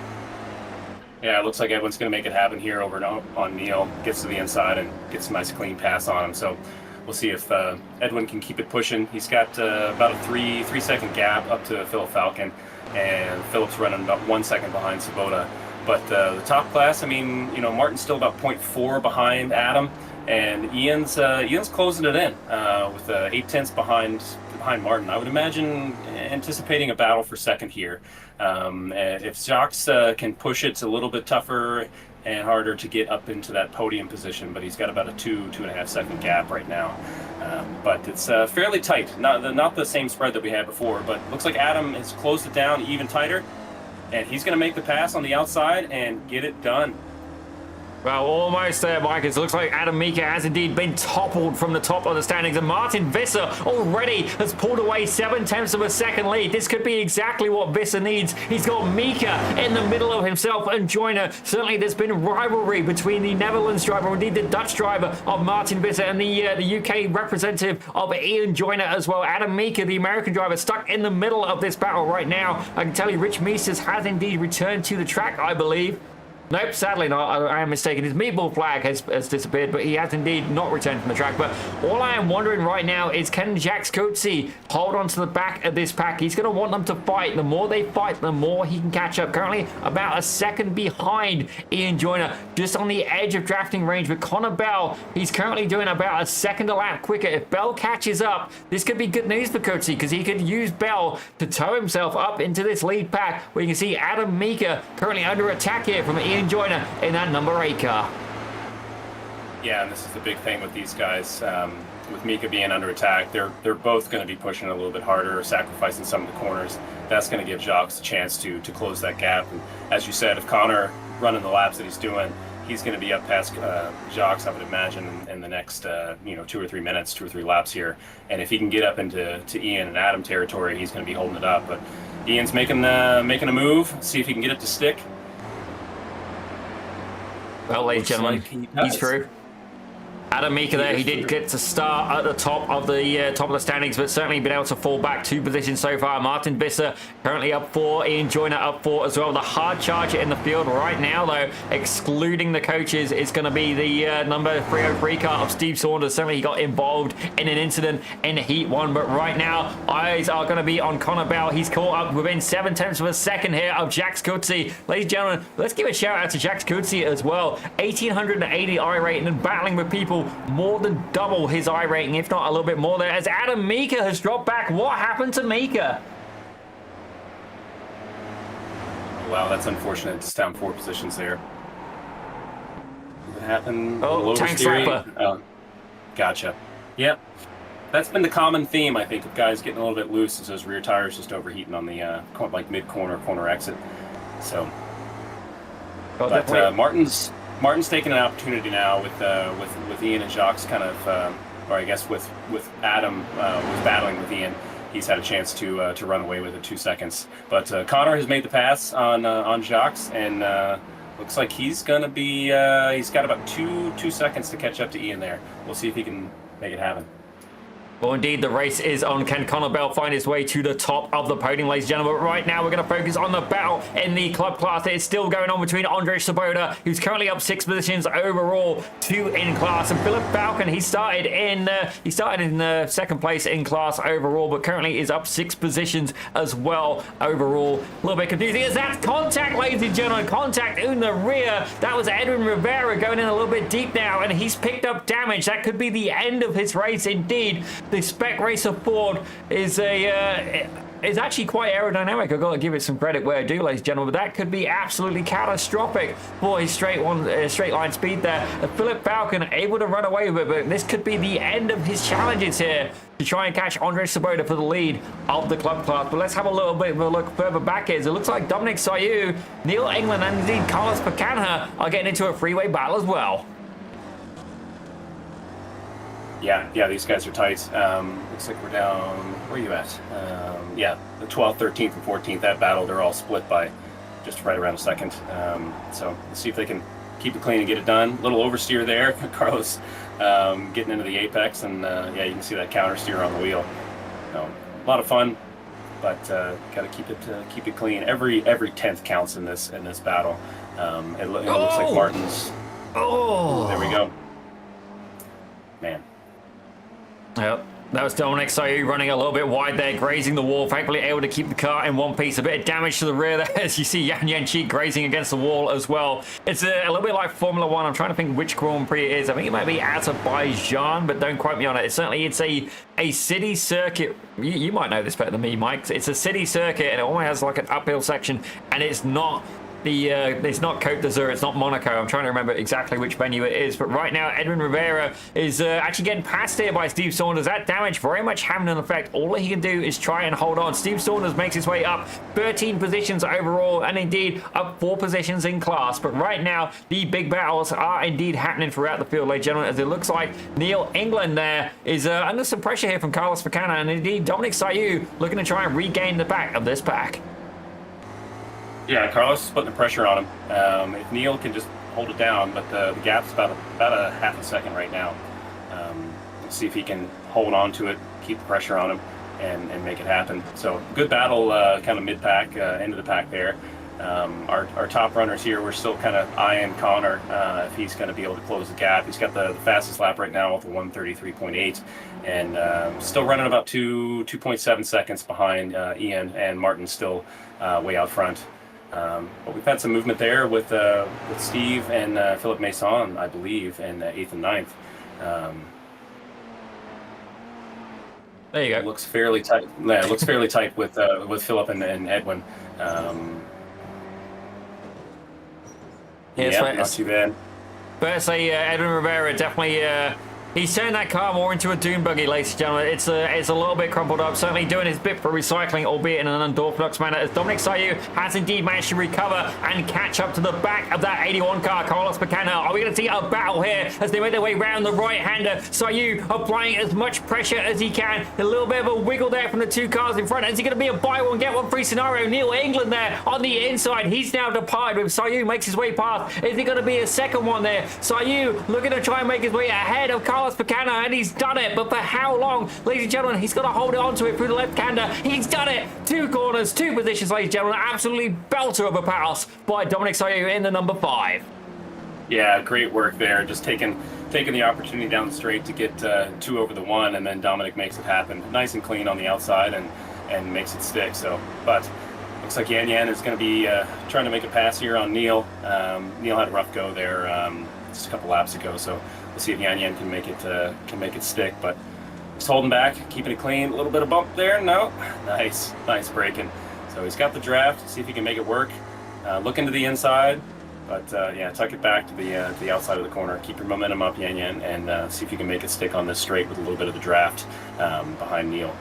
Yeah, it looks like Edwin's going to make it happen here over on Neil. Gets to the inside and gets a nice clean pass on him. So we'll see if Edwin can keep it pushing. He's got about a 3-second gap up to Philip Falcon, and Philip's running about 1 second behind Sabota. But the top class, I mean, you know, Martin's still about 0.4 behind Adam, and Ian's closing it in with 0.8 behind Martin. I would imagine anticipating a battle for second here. If Jacques can push it, it's a little bit tougher and harder to get up into that podium position, but he's got about a 2.5 second gap right now. But it's fairly tight. Not the same spread that we had before, but looks like Adam has closed it down even tighter, and he's going to make the pass on the outside and get it done. Well, almost there, Mike. It looks like Adam Mika has indeed been toppled from the top of the standings, and Martin Visser already has pulled away 0.7 of a second lead. This could be exactly what Visser needs. He's got Mika in the middle of himself and Joyner. Certainly, there's been rivalry between the Netherlands driver, or indeed the Dutch driver of Martin Visser, and the UK representative of Ian Joyner as well. Adam Mika, the American driver, stuck in the middle of this battle right now. I can tell you, Rich Meesters has indeed returned to the track, I believe. Nope, sadly not. I am mistaken. His meatball flag has disappeared, but he has indeed not returned from the track. But all I am wondering right now is, can Jax Coetzee hold on to the back of this pack? He's going to want them to fight. The more they fight, the more he can catch up. Currently about a second behind Ian Joyner, just on the edge of drafting range. But Connor Bell, he's currently doing about a second a lap quicker. If Bell catches up, this could be good news for Coetzee, because he could use Bell to tow himself up into this lead pack, where you can see Adam Mika currently under attack here from Ian Joyner in that number 8 car. Yeah, and this is the big thing with these guys. With Mika being under attack, they're both going to be pushing a little bit harder, sacrificing some of the corners. That's going to give Jacques a chance to close that gap. And as you said, if Connor running the laps that he's doing, he's going to be up past Jacques, I would imagine, in the next 2 or 3 minutes, 2 or 3 laps here. And if he can get up into Ian and Adam territory, he's going to be holding it up. But Ian's making a move. See if he can get it to stick. Well, ladies and gentlemen, he's through. Adam Mika there, he did get to start at the top of the standings, but certainly been able to fall back 2 positions so far. Martin Visser currently up 4, Ian Joyner up 4 as well. The hard charger in the field right now, though, excluding the coaches, is going to be the number 303 car of Steve Saunders. Certainly he got involved in an incident in Heat 1, but right now eyes are going to be on Connor Bell. He's caught up within 7/10 of a second here of Jax Coetzee. Ladies and gentlemen, let's give a shout out to Jax Coetzee as well. 1880 I rating and battling with people more than double his I rating, if not a little bit more there, as Adam Mika has dropped back. What happened to Mika? Wow, that's unfortunate. It's down 4 positions there. What happened? Oh, tank slapper. Oh, gotcha. Yep. That's been the common theme, I think, of guys getting a little bit loose as those rear tires just overheating on the mid-corner exit. So, but Martin's taking an opportunity now with Ian and Jacques kind of, or I guess with Adam was battling with Ian. He's had a chance to run away with it 2 seconds. But Connor has made the pass on Jacques, and looks like he's gonna be he's got about two seconds to catch up to Ian there. We'll see if he can make it happen. Well, indeed, the race is on. Can Connor Bell find his way to the top of the podium, ladies and gentlemen? But right now, we're going to focus on the battle in the club class. It's still going on between Andre Svoboda, who's currently up 6 positions overall, 2 in class, and Philip Falcon. He started in second place in class overall, but currently is up 6 positions as well overall. A little bit confusing. Is that contact, ladies and gentlemen? Contact in the rear. That was Edwin Rivera going in a little bit deep now, and he's picked up damage. That could be the end of his race, indeed. The Spec Racer Ford is actually quite aerodynamic. I've got to give it some credit where I do, ladies and gentlemen, but that could be absolutely catastrophic for his straight line speed there. Philip Falcon able to run away with it, but this could be the end of his challenges here to try and catch Andre Svoboda for the lead of the club class. But let's have a little bit of a look further back here. So it looks like Dominic Sayu, Neil England, and indeed Carlos Pacanha are getting into a freeway battle as well. Yeah, these guys are tight. Looks like we're down, where are you at? Yeah, the 12th, 13th, and 14th, that battle, they're all split by just right around a second. So let's see if they can keep it clean and get it done. A little oversteer there. Carlos getting into the apex, and yeah, you can see that counter steer on the wheel. A lot of fun, but got to keep it clean. Every 10th counts in this battle. It looks like Martin's. Oh, there we go. Man. Yep. That was Dominic Sayu running a little bit wide there, grazing the wall, thankfully able to keep the car in one piece. A bit of damage to the rear there, as you see Jan Janchik grazing against the wall as well. It's a little bit like Formula 1. I'm trying to think which Grand Prix it is. I think it might be Azerbaijan, but don't quote me on it. It's a city circuit. You might know this better than me, Mike. It's a city circuit, and it only has like an uphill section, and it's not it's not Côte d'Azur, it's not Monaco. I'm trying to remember exactly which venue it is, but right now Edwin Rivera is actually getting passed here by Steve Saunders. That damage very much having an effect. All he can do is try and hold on. Steve Saunders makes his way up 13 positions overall, and indeed up 4 positions in class. But right now the big battles are indeed happening throughout the field, ladies and gentlemen, as it looks like Neil England there is under some pressure here from Carlos Facana, and indeed Dominic Sayu looking to try and regain the back of this pack. Yeah, Carlos is putting the pressure on him. If Neil can just hold it down, but the gap's about a half a second right now. We'll see if he can hold on to it, keep the pressure on him, and make it happen. So good battle, kind of mid-pack, end of the pack there. Our top runners here, we're still kind of eyeing Connor if he's going to be able to close the gap. He's got the fastest lap right now with a 1:33.8, and still running about 2.7 seconds behind Ian, and Martin's still way out front. But we've had some movement there with Steve and Philip Mason, I believe, in 8th and 9th. There you go. It looks fairly tight. Yeah, it looks fairly tight with Philip and Edwin. Yeah, not too bad. But I say Edwin Rivera definitely he's turned that car more into a dune buggy, ladies and gentlemen. It's a little bit crumpled up, certainly doing his bit for recycling, albeit in an unorthodox manner, as Dominic Sayu has indeed managed to recover and catch up to the back of that 81 car, Carlos Bacana. Are we going to see a battle here as they make their way round the right-hander? Sayu applying as much pressure as he can. A little bit of a wiggle there from the two cars in front. Is he going to be a buy one, get one free scenario? Neil England there on the inside. He's now departed with Sayu makes his way past. Is he going to be a second one there? Sayu looking to try and make his way ahead of Carlos Bacana, and he's done it, but for how long? Ladies and gentlemen, he's got to hold on to it through the left-hander. He's done it. 2 corners, 2 positions, ladies and gentlemen. Absolutely belter of a pass by Dominic Sayu in the number 5. Yeah, great work there. Just taking the opportunity down the straight to get 2 over the 1, and then Dominic makes it happen. Nice and clean on the outside and makes it stick. So, but looks like Yan is going to be trying to make a pass here on Neil. Neil had a rough go there just a couple laps ago, so we'll see if Yan can make it stick. But just holding back, keeping it clean. A little bit of bump there. No, nice braking. So he's got the draft. See if he can make it work. Look into the inside, but yeah, tuck it back to the outside of the corner. Keep your momentum up, Yan, and see if you can make it stick on this straight with a little bit of the draft behind Neil.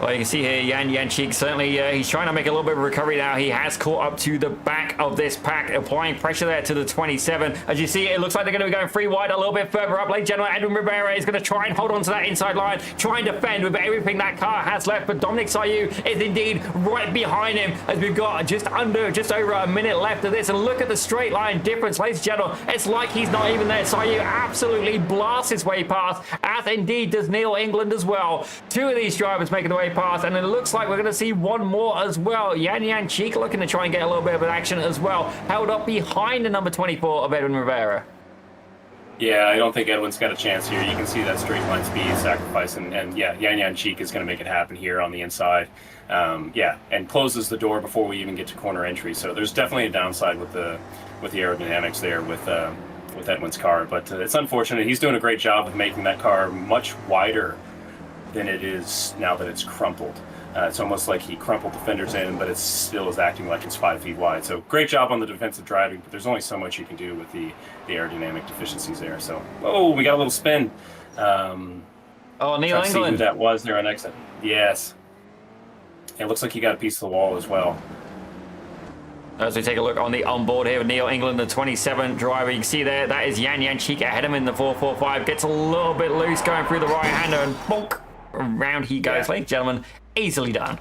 Well, you can see here, Yan Cheek certainly, he's trying to make a little bit of recovery now. He has caught up to the back of this pack, applying pressure there to the 27. As you see, it looks like they're going to be going 3 wide a little bit further up. Ladies and gentlemen, Edwin Rivera is going to try and hold on to that inside line, try and defend with everything that car has left. But Dominic Sayu is indeed right behind him as we've got just over a minute left of this. And look at the straight line difference, ladies and gentlemen. It's like he's not even there. Sayu absolutely blasts his way past, as indeed does Neil England as well. 2 of these drivers making their way past, and it looks like we're going to see one more as well. Yan Cheek looking to try and get a little bit of an action as well, held up behind the number 24 of Edwin Rivera. Yeah, I don't think Edwin's got a chance here. You can see that straight line speed sacrifice, and yeah, Yan Cheek is going to make it happen here on the inside. Yeah, and closes the door before we even get to corner entry. So there's definitely a downside with the aerodynamics there with Edwin's car, but it's unfortunate. He's doing a great job of making that car much wider than it is now that it's crumpled. It's almost like he crumpled the fenders in, but it still is acting like it's 5 feet wide. So great job on the defensive driving, but there's only so much you can do with the aerodynamic deficiencies there. So, oh, we got a little spin. Oh, Neil England. See who that was there on exit. Yes. It looks like he got a piece of the wall as well. As we take a look on the onboard here with Neil England, the 27 driver, you can see there, that is Yan Cheek ahead of him in the 445. Gets a little bit loose going through the right-hander, and bonk, around he goes. Ladies and gentlemen, easily done.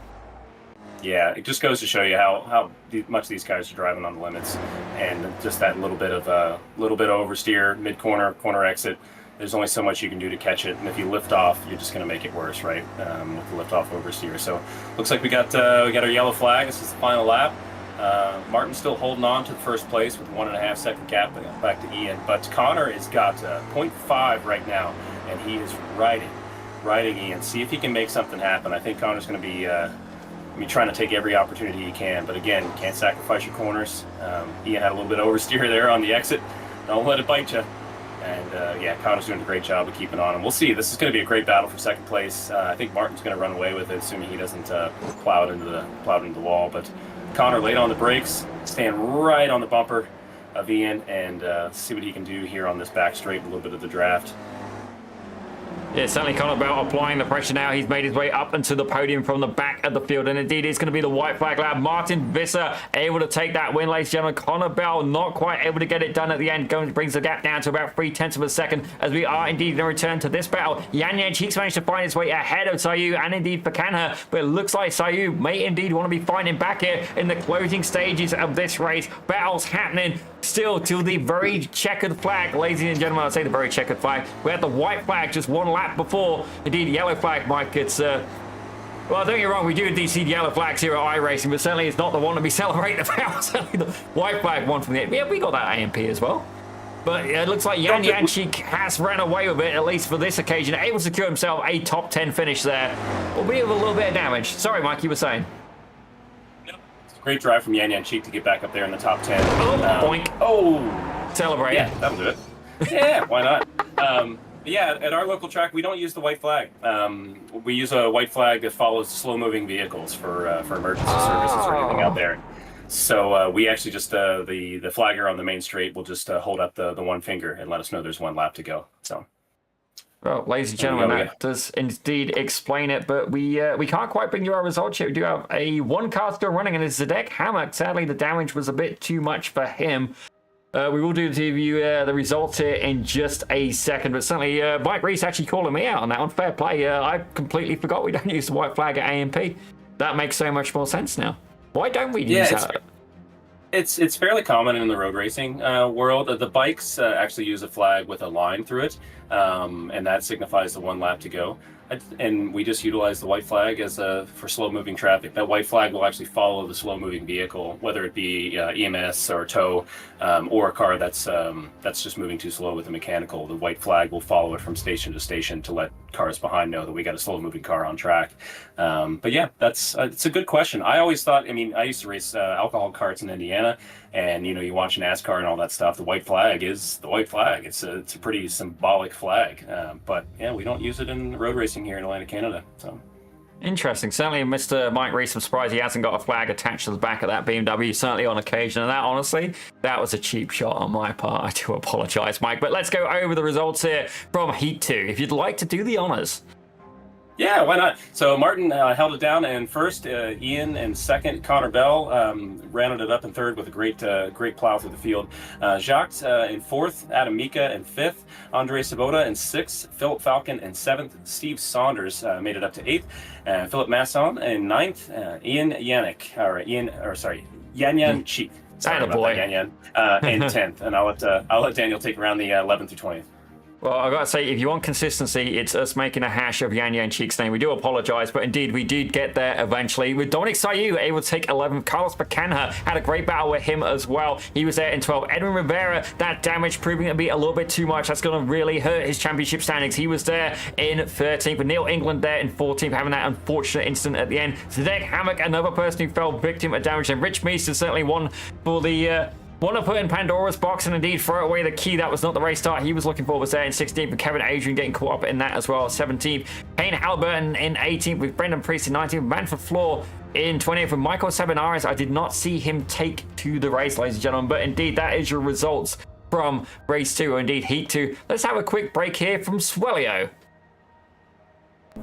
Yeah, it just goes to show you how much these guys are driving on the limits, and just that little bit of oversteer, corner exit. There's only so much you can do to catch it, and if you lift off, you're just going to make it worse, right? With the lift off oversteer. So looks like we got our yellow flag. This is the final lap. Martin's still holding on to the first place with 1.5 second gap back to Ian, but Connor has got 0.5 right now, and he is riding Ian. See if he can make something happen. I think Connor's going to be trying to take every opportunity he can, but again, you can't sacrifice your corners. Ian had a little bit of oversteer there on the exit. Don't let it bite you. And yeah, Connor's doing a great job of keeping on. And we'll see. This is going to be a great battle for second place. I think Martin's going to run away with it, assuming he doesn't plow it into the wall. But Connor laid on the brakes, stand right on the bumper of Ian, and see what he can do here on this back straight, a little bit of the draft. Yeah, certainly Connor Bell applying the pressure now. He's made his way up into the podium from the back of the field, and indeed it's going to be the white flag lap. Martin Visser able to take that win, ladies and gentlemen. Connor Bell not quite able to get it done at the end. Brings the gap down to about 0.3 of a second as we are indeed going to return to this battle. Yan Cheeks managed to find his way ahead of Sayu and indeed Pacanha, but it looks like Sayu may indeed want to be finding back here in the closing stages of this race. Battles happening still till the very checkered flag, ladies and gentlemen. I'll say the very checkered flag. We had the white flag just one lap before. Indeed, yellow flag, Mike. It's Well, don't get me wrong, we do see the yellow flags here at iRacing, but certainly it's not the one to be celebrating about. Certainly the white flag one from the... Yeah, we got that AMP as well. But it looks like Yan Yanchik has ran away with it, at least for this occasion, able to secure himself a top 10 finish there, albeit with a little bit of damage. Sorry, Mike, you were saying? It's a great drive from Yan Yanchik to get back up there in the top 10. Oh, boink. Oh! Celebrate. Yeah, that'll do it. Yeah, why not? Yeah, at our local track, we don't use the white flag. We use a white flag that follows slow-moving vehicles for emergency services or anything out there. So we actually just, the flagger on the main straight will just hold up the one finger and let us know there's one lap to go. So. Well, ladies and gentlemen, that does indeed explain it, but we can't quite bring you our results yet. We do have a one car still running, and it's Zdeck Hammock. Sadly, the damage was a bit too much for him. We will do the results here in just a second, but certainly Mike Reese actually calling me out on that one. Fair play. I completely forgot we don't use the white flag at AMP. That makes so much more sense now. Why don't we use that? It's fairly common in the road racing world. The bikes actually use a flag with a line through it, and that signifies the one lap to go. And we just utilize the white flag as for slow-moving traffic. That white flag will actually follow the slow-moving vehicle, whether it be EMS or tow, or a car that's just moving too slow with a mechanical. The white flag will follow it from station to station to let cars behind know that we got a slow-moving car on track. But yeah, it's a good question. I always thought, I mean, I used to race alcohol carts in Indiana, and you watch NASCAR and all that stuff. The white flag is the white flag. It's a pretty symbolic flag. But yeah, we don't use it in road racing here in Atlantic Canada. So interesting. Certainly, Mr. Mike Reese, I'm surprised he hasn't got a flag attached to the back of that BMW. Certainly on occasion, and that honestly, that was a cheap shot on my part. I do apologize, Mike. But let's go over the results here from Heat 2. If you'd like to do the honors. Yeah, why not? So Martin held it down in first, Ian in second, Connor Bell rounded it up in third with a great plow through the field. Jacques in fourth, Adam Mika in fifth, Andre Sabota in sixth, Philip Falcon in seventh, Steve Saunders made it up to eighth, Philip Masson in ninth, Yan Cheek. Sorry about that, Yan in 10th, and I'll let Daniel take around the 11th through 20th. Well, I gotta say, if you want consistency, it's us making a hash of Yan Yanchik's name. We do apologize, but indeed, we did get there eventually. With Dominic Sayu able to take 11th. Carlos Bacanha had a great battle with him as well. He was there in 12th. Edwin Rivera, that damage proving to be a little bit too much. That's going to really hurt his championship standings. He was there in 13th. With Neil England there in 14th, having that unfortunate incident at the end. Zdeck Hammock, another person who fell victim of damage. And Rich Meester, certainly one for the... want to put in Pandora's box and indeed throw away the key. That was not the race start he was looking for. Was there in 16th with Kevin Adrian getting caught up in that as well. 17th, Payne Halliburton in 18th with Brendan Priest in 19th. Manfred Floor in 20th with Michael Sabinares. I did not see him take to the race, ladies and gentlemen, but indeed that is your results from race 2, or indeed heat 2. Let's have a quick break here from Swellio.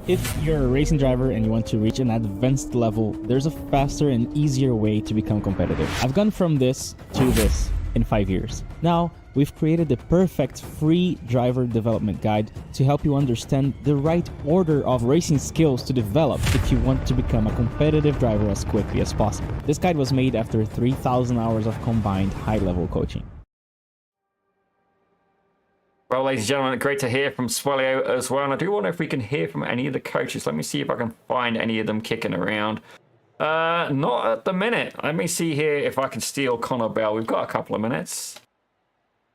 If you're a racing driver and you want to reach an advanced level, there's a faster and easier way to become competitive. I've gone from this to this in 5 years. Now, we've created the perfect free driver development guide to help you understand the right order of racing skills to develop if you want to become a competitive driver as quickly as possible. This guide was made after 3,000 hours of combined high-level coaching. Well, ladies and gentlemen, great to hear from Swellio as well. And I do wonder if we can hear from any of the coaches. Let me see if I can find any of them kicking around. Not at the minute. Let me see here if I can steal Connor Bell. We've got a couple of minutes.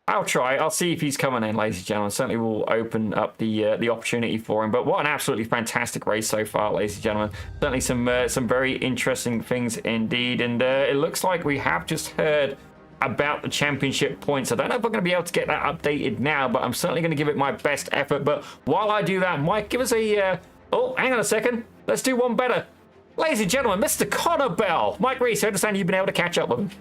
I'll try. I'll see if he's coming in, ladies and gentlemen. Certainly will open up the opportunity for him. But what an absolutely fantastic race so far, ladies and gentlemen. Certainly some very interesting things indeed. And it looks like we have just heard about the championship points. I don't know if I'm going to be able to get that updated now, but I'm certainly going to give it my best effort. But while I do that, Mike, give us a... oh, hang on a second. Let's do one better. Ladies and gentlemen, Mr. Connor Bell. Mike Reese, I understand you've been able to catch up with him.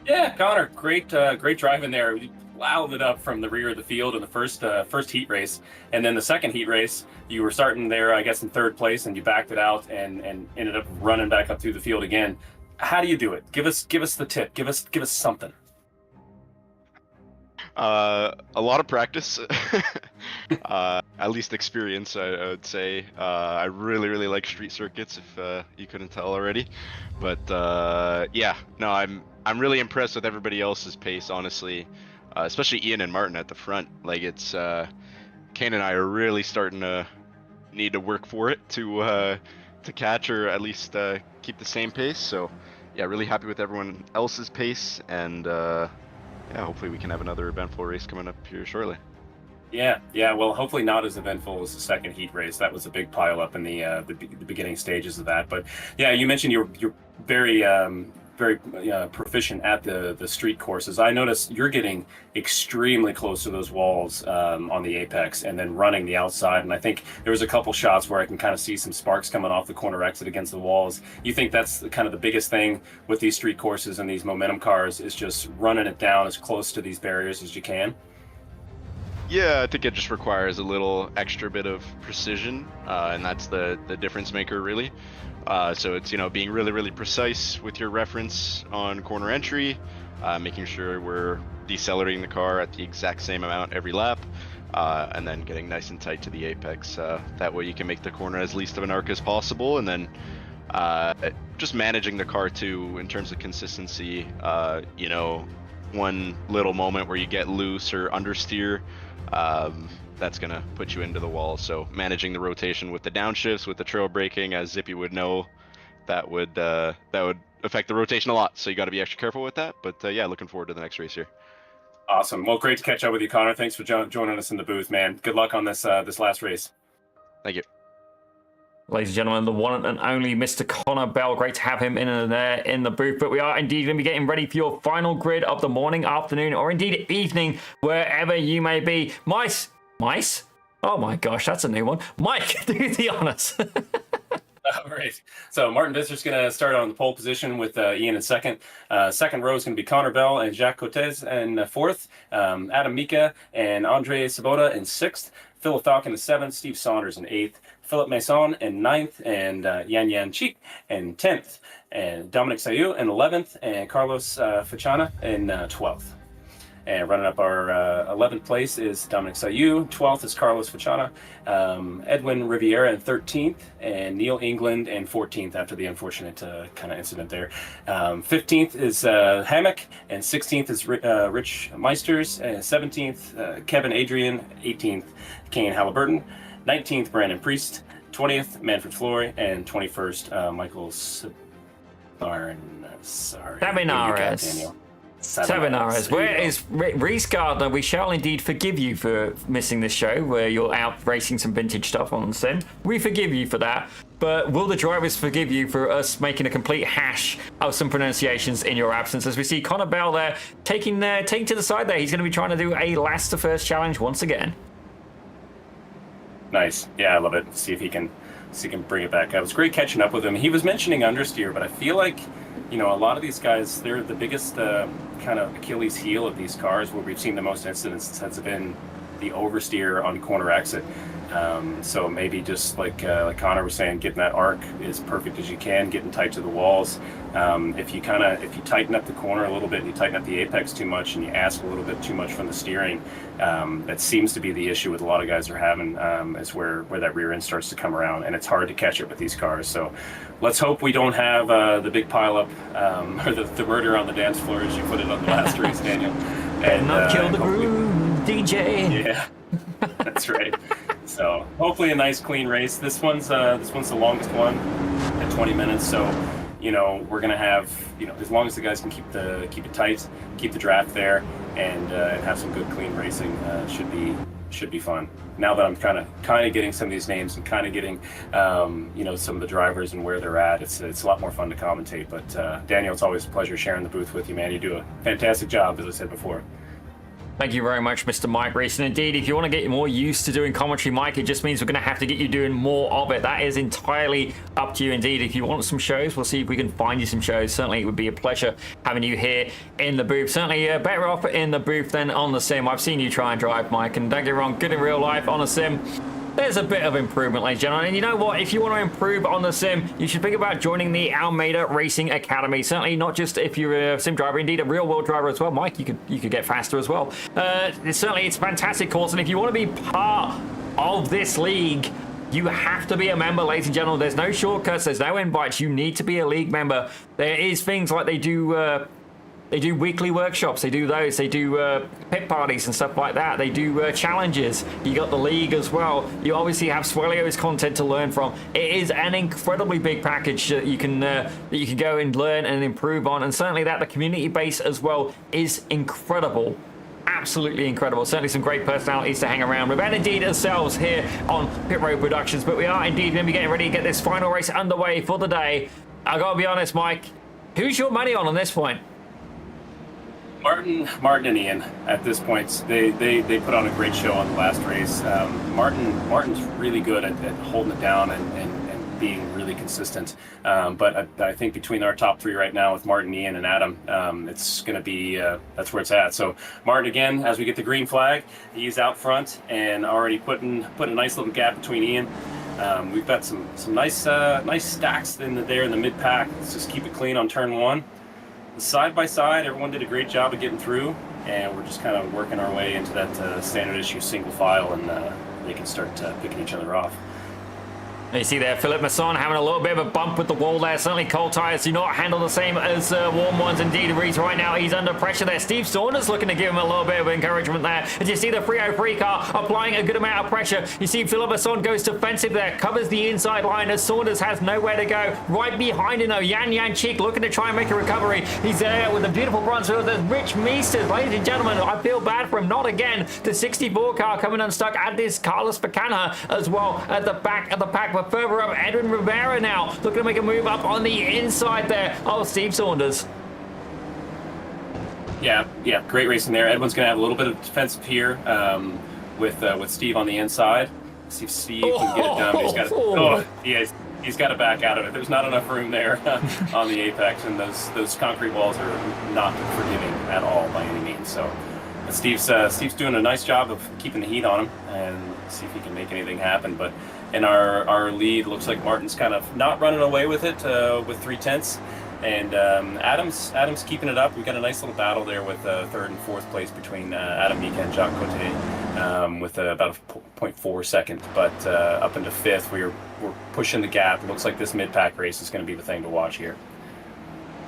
Yeah, Connor, great drive in there. You plowed it up from the rear of the field in the first heat race. And then the second heat race, you were starting there, I guess, in third place, and you backed it out and ended up running back up through the field again. How do you do it? Give us the tip. Give us something. A lot of practice, at least experience, I would say. I really like street circuits, if you couldn't tell already. But yeah, no, I'm really impressed with everybody else's pace, honestly, especially Ian and Martin at the front. Like, it's Kane and I are really starting to need to work for it to catch or at least keep the same pace. So yeah, really happy with everyone else's pace, and yeah, hopefully we can have another eventful race coming up here shortly. Yeah. Well, hopefully not as eventful as the second heat race. That was a big pile up in the beginning stages of that. But yeah, you mentioned you're very proficient at the street courses. I noticed you're getting extremely close to those walls on the apex, and then running the outside. And I think there was a couple shots where I can kind of see some sparks coming off the corner exit against the walls. You think that's kind of the biggest thing with these street courses and these momentum cars, is just running it down as close to these barriers as you can? Yeah, I think it just requires a little extra bit of precision, and that's the difference maker, really. So it's, being really, really precise with your reference on corner entry, making sure we're decelerating the car at the exact same amount every lap, and then getting nice and tight to the apex. That way you can make the corner as least of an arc as possible, and then just managing the car too in terms of consistency. One little moment where you get loose or understeer, that's gonna put you into the wall. So managing the rotation with the downshifts, with the trail braking, as Zippy would know, that would affect the rotation a lot. So you got to be extra careful with that. But yeah, looking forward to the next race here. Awesome. Well, great to catch up with you, Connor. Thanks for joining us in the booth, man. Good luck on this last race. Thank you. Ladies and gentlemen, the one and only Mr. Connor Bell. Great to have him in there in the booth. But we are indeed going to be getting ready for your final grid of the morning, afternoon, or indeed evening, wherever you may be. Mice? Oh my gosh, that's a new one. Mike, do the honors. All right. So Martin Visser's going to start on the pole position with Ian in second. Second row is going to be Connor Bell and Jacques Cotes in fourth. Adam Mika and Andre Sabota in sixth. Philip Falcon in seventh. Steve Saunders in eighth. Philip Mason in ninth. And Yan Cheek in 10th. And Dominic Sayu in 11th. And Carlos Fachana in 12th. And running up our 11th place is Dominic Sayu. 12th is Carlos Fachana. Edwin Riviera in 13th. And Neil England in 14th after the unfortunate kind of incident there. 15th is Hammock. And 16th is Rich Meisters. And 17th, Kevin Adrian. 18th, Kane Halliburton. 19th, Brandon Priest. 20th, Manfred Flory. And 21st, Michael Sabinares. Sabinares. Where is Reese Gardner? We shall indeed forgive you for missing this show where you're out racing some vintage stuff on the sim. We forgive you for that. But will the drivers forgive you for us making a complete hash of some pronunciations in your absence? As we see Connor Bell there taking to the side there. He's going to be trying to do a last to first challenge once again. Nice. Yeah, I love it. See if he can bring it back up. It was great catching up with him. He was mentioning understeer, but I feel like, a lot of these guys, they're the biggest kind of Achilles heel of these cars where we've seen the most incidents has been the oversteer on corner exit. So maybe just like Connor was saying, getting that arc as perfect as you can, getting tight to the walls. If you tighten up the corner a little bit, and you tighten up the apex too much, and you ask a little bit too much from the steering, that seems to be the issue with a lot of guys are having, is where that rear end starts to come around, and it's hard to catch it with these cars. So let's hope we don't have the big pileup or the murder on the dance floor, as you put it on the last race, Daniel. And not kill the groove, DJ. Yeah, that's right. So hopefully a nice clean race. This one's the longest one at 20 minutes. So we're gonna have as long as the guys can keep it tight, keep the draft there, and have some good clean racing, should be fun. Now that I'm kind of getting some of these names and kind of getting some of the drivers and where they're at, it's a lot more fun to commentate. But Daniel, it's always a pleasure sharing the booth with you, man. You do a fantastic job, as I said before. Thank you very much, Mr. Mike Reese. And indeed, if you want to get more used to doing commentary, Mike, it just means we're going to have to get you doing more of it. That is entirely up to you. Indeed, if you want some shows, we'll see if we can find you some shows. Certainly, it would be a pleasure having you here in the booth. Certainly, better off in the booth than on the sim. I've seen you try and drive, Mike, and don't get me wrong, good in real life on a sim. There's a bit of improvement, ladies and gentlemen. And you know what? If you want to improve on the sim, you should think about joining the Almeida Racing Academy. Certainly not just if you're a sim driver, indeed a real-world driver as well. Mike, you could get faster as well. It's a fantastic course. And if you want to be part of this league, you have to be a member, ladies and gentlemen. There's no shortcuts. There's no invites. You need to be a league member. There is things like they do They do weekly workshops. They do those. They do pit parties and stuff like that. They do challenges. You got the league as well. You obviously have Swelio's content to learn from. It is an incredibly big package that you can go and learn and improve on, and certainly that the community base as well is incredible. Absolutely incredible. Certainly some great personalities to hang around with, and indeed ourselves here on Pit Road Productions. But we are indeed going to be getting ready to get this final race underway for the day. I gotta be honest, Mike, who's your money on this point? Martin and Ian at this point, they put on a great show on the last race. Martin's really good at holding it down and being really consistent. But I think between our top three right now with Martin, Ian, and Adam, it's going to be that's where it's at. So Martin again, as we get the green flag, he's out front and already putting a nice little gap between Ian. We've got some nice stacks there in the mid pack. Let's just keep it clean on turn one. Side by side, everyone did a great job of getting through, and we're just kind of working our way into that standard issue single file, and they can start picking each other off. You see there, Philip Masson having a little bit of a bump with the wall there. Certainly cold tyres do not handle the same as warm ones. Indeed, Reese right now, he's under pressure there. Steve Saunders looking to give him a little bit of encouragement there. As you see the 303 car applying a good amount of pressure. You see Philip Masson goes defensive there, covers the inside line as Saunders has nowhere to go. Right behind him though, Yan Cheek looking to try and make a recovery. He's there with a beautiful bronze wheel. There's Rich Meesters, ladies and gentlemen. I feel bad for him, not again. The 64 car coming unstuck, and this Carlos Bacana as well at the back of the pack. But further up, Edwin Rivera now looking to make a move up on the inside there of Steve Saunders. Yeah, great racing there. Edwin's going to have a little bit of defensive here with Steve on the inside. See if Steve can get it done. But he's got to back out of it. There's not enough room there on the apex, and those concrete walls are not forgiving at all by any means. So Steve's doing a nice job of keeping the heat on him and see if he can make anything happen. But in our lead, looks like Martin's kind of not running away with it with 3/10, and Adam's keeping it up. We got a nice little battle there with third and fourth place between Adam Mika and Jacques Cote with about a 0.4 second. But up into fifth, we're pushing the gap. It looks like this mid-pack race is going to be the thing to watch here.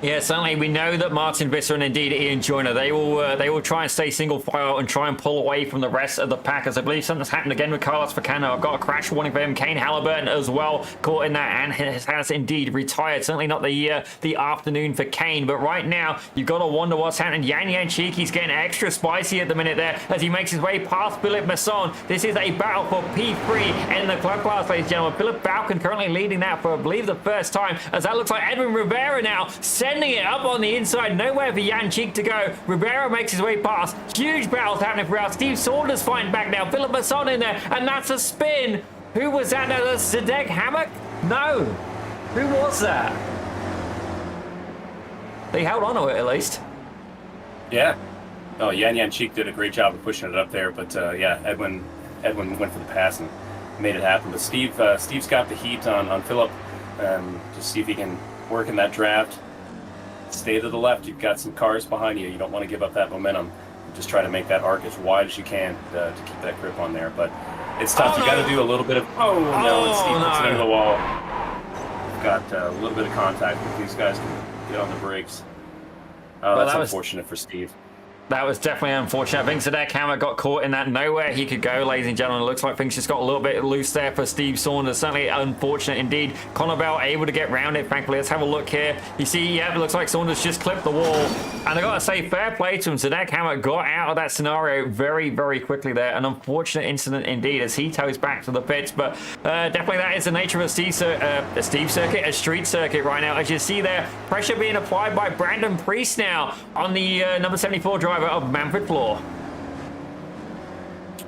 Yeah, certainly we know that Martin Visser and indeed Ian Joyner, they will try and stay single file and try and pull away from the rest of the packers. I believe something's happened again with Carlos Facano. I've got a crash warning for him. Kane Halliburton as well caught in that and has indeed retired. Certainly not the afternoon for Kane, but right now you've got to wonder what's happening. Yan Cheeky's getting extra spicy at the minute there as he makes his way past Philip Masson. This is a battle for P3 in the club class, ladies and gentlemen. Philip Balkan currently leading that for I believe the first time, as that looks like Edwin Rivera now sending it up on the inside, nowhere for Yan Cheek to go. Rivera makes his way past. Huge battles happening throughout. Steve Saunders fighting back now. Philip Masson in there, and that's a spin. Who was that? Zedek Hammock? No. Who was that? They held on to it at least. Yeah. Oh, Yan Cheek did a great job of pushing it up there, but yeah, Edwin went for the pass and made it happen. But Steve's got the heat on Philip. Just see if he can work in that draft. Stay to the left. You've got some cars behind you. You don't want to give up that momentum. Just try to make that arc as wide as you can to keep that grip on there. But it's tough. You got to do a little bit of. And Steve puts it into the wall. Got a little bit of contact. But these guys can get on the brakes. That's unfortunate for Steve. That was definitely unfortunate. I think Zedek Hammer got caught in that. Nowhere he could go, ladies and gentlemen. It looks like things just got a little bit loose there for Steve Saunders. Certainly unfortunate indeed. Connor Bell able to get round it, frankly. Let's have a look here. You see, yeah, it looks like Saunders just clipped the wall. And I got to say, fair play to him. Zedek Hammer got out of that scenario very, very quickly there. An unfortunate incident indeed as he toes back to the pits. But definitely that is the nature of a street circuit right now. As you see there, pressure being applied by Brandon Priest now on the number 74 driver of Manfred Floor.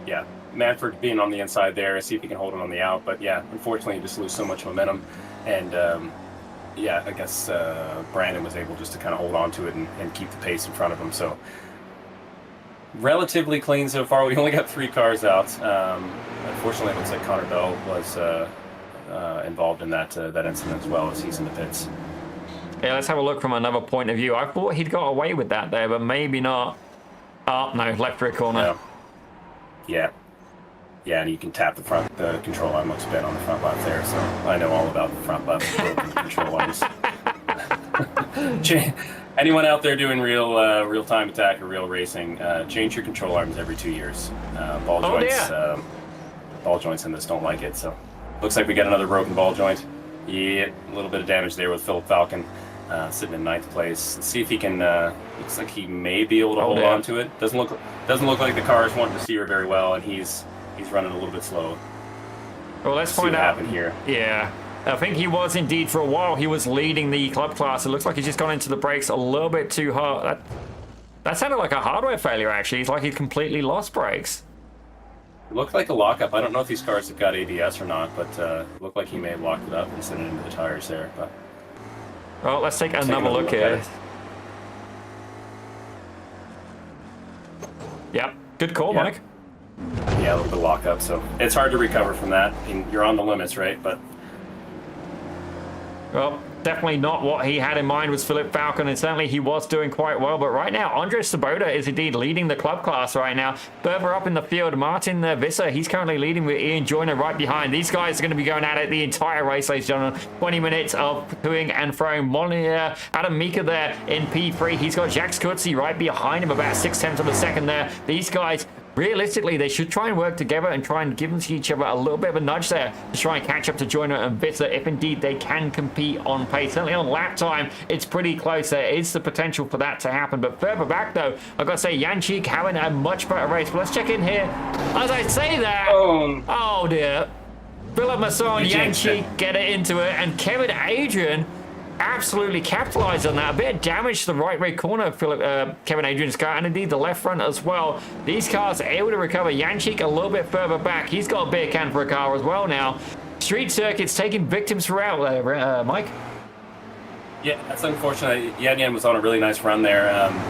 Yeah, Manfred being on the inside there, see if he can hold it on the out. But yeah, unfortunately, you just lose so much momentum. And yeah, I guess Brandon was able just to kind of hold on to it and keep the pace in front of him. So relatively clean so far. We only got 3 cars out. Unfortunately, it looks like Connor Bell was involved in that incident as well, as he's in the pits. Yeah, let's have a look from another point of view. I thought he'd got away with that there, but maybe not. Oh, no, left rear corner. Yeah, and you can tap the control arm looks bent on the front left there, so I know all about the front left control arms. Anyone out there doing real time attack or real racing, change your control arms every 2 years. Ball joints in this don't like it. So looks like we got another broken ball joint. Yeah, a little bit of damage there with Philip Falcon sitting in 9th place. Let's see if he can. Looks like he may be able to hold on to it. Doesn't look like the car is wanting to steer very well, and he's running a little bit slow. Well, let's find out. What happened here. Yeah. I think he was indeed, for a while, he was leading the club class. It looks like he's just gone into the brakes a little bit too hard. That sounded like a hardware failure, actually. It's like he completely lost brakes. It looked like a lockup. I don't know if these cars have got ABS or not, but it looked like he may have locked it up and sent it into the tires there. But well, let's take another look here. Yep, good call, Mike. Yeah, a little bit of lockup, so it's hard to recover from that. I mean, you're on the limits, right? But well, definitely not what he had in mind was Philip Falcon, and certainly he was doing quite well. But right now, Andres Svoboda is indeed leading the club class right now. Further up in the field, Martin Visser, he's currently leading with Ian Joyner right behind. These guys are going to be going at it the entire race, ladies and gentlemen. 20 minutes of toing and froing. Monier, Adam Mika there in P3. He's got Jacques Kutzi right behind him, about 0.6 of a second there. These guys, realistically, they should try and work together and try and give each other a little bit of a nudge there to try and catch up to Joyner and Visser if indeed they can compete on pace. Certainly on lap time, it's pretty close. There is the potential for that to happen. But further back, though, I've got to say, Yanchik having a much better race. But let's check in here. As I say that, oh dear. Philip Masson, Yanchik get it into it, and Kevin Adrian absolutely capitalized on that. A bit of damage to the right rear corner of Kevin Adrian's car, and indeed the left front as well. These cars are able to recover. Yanchik a little bit further back. He's got a beer can for a car as well now. Street circuits taking victims throughout there, Mike. Yeah, that's unfortunate. Yan was on a really nice run there,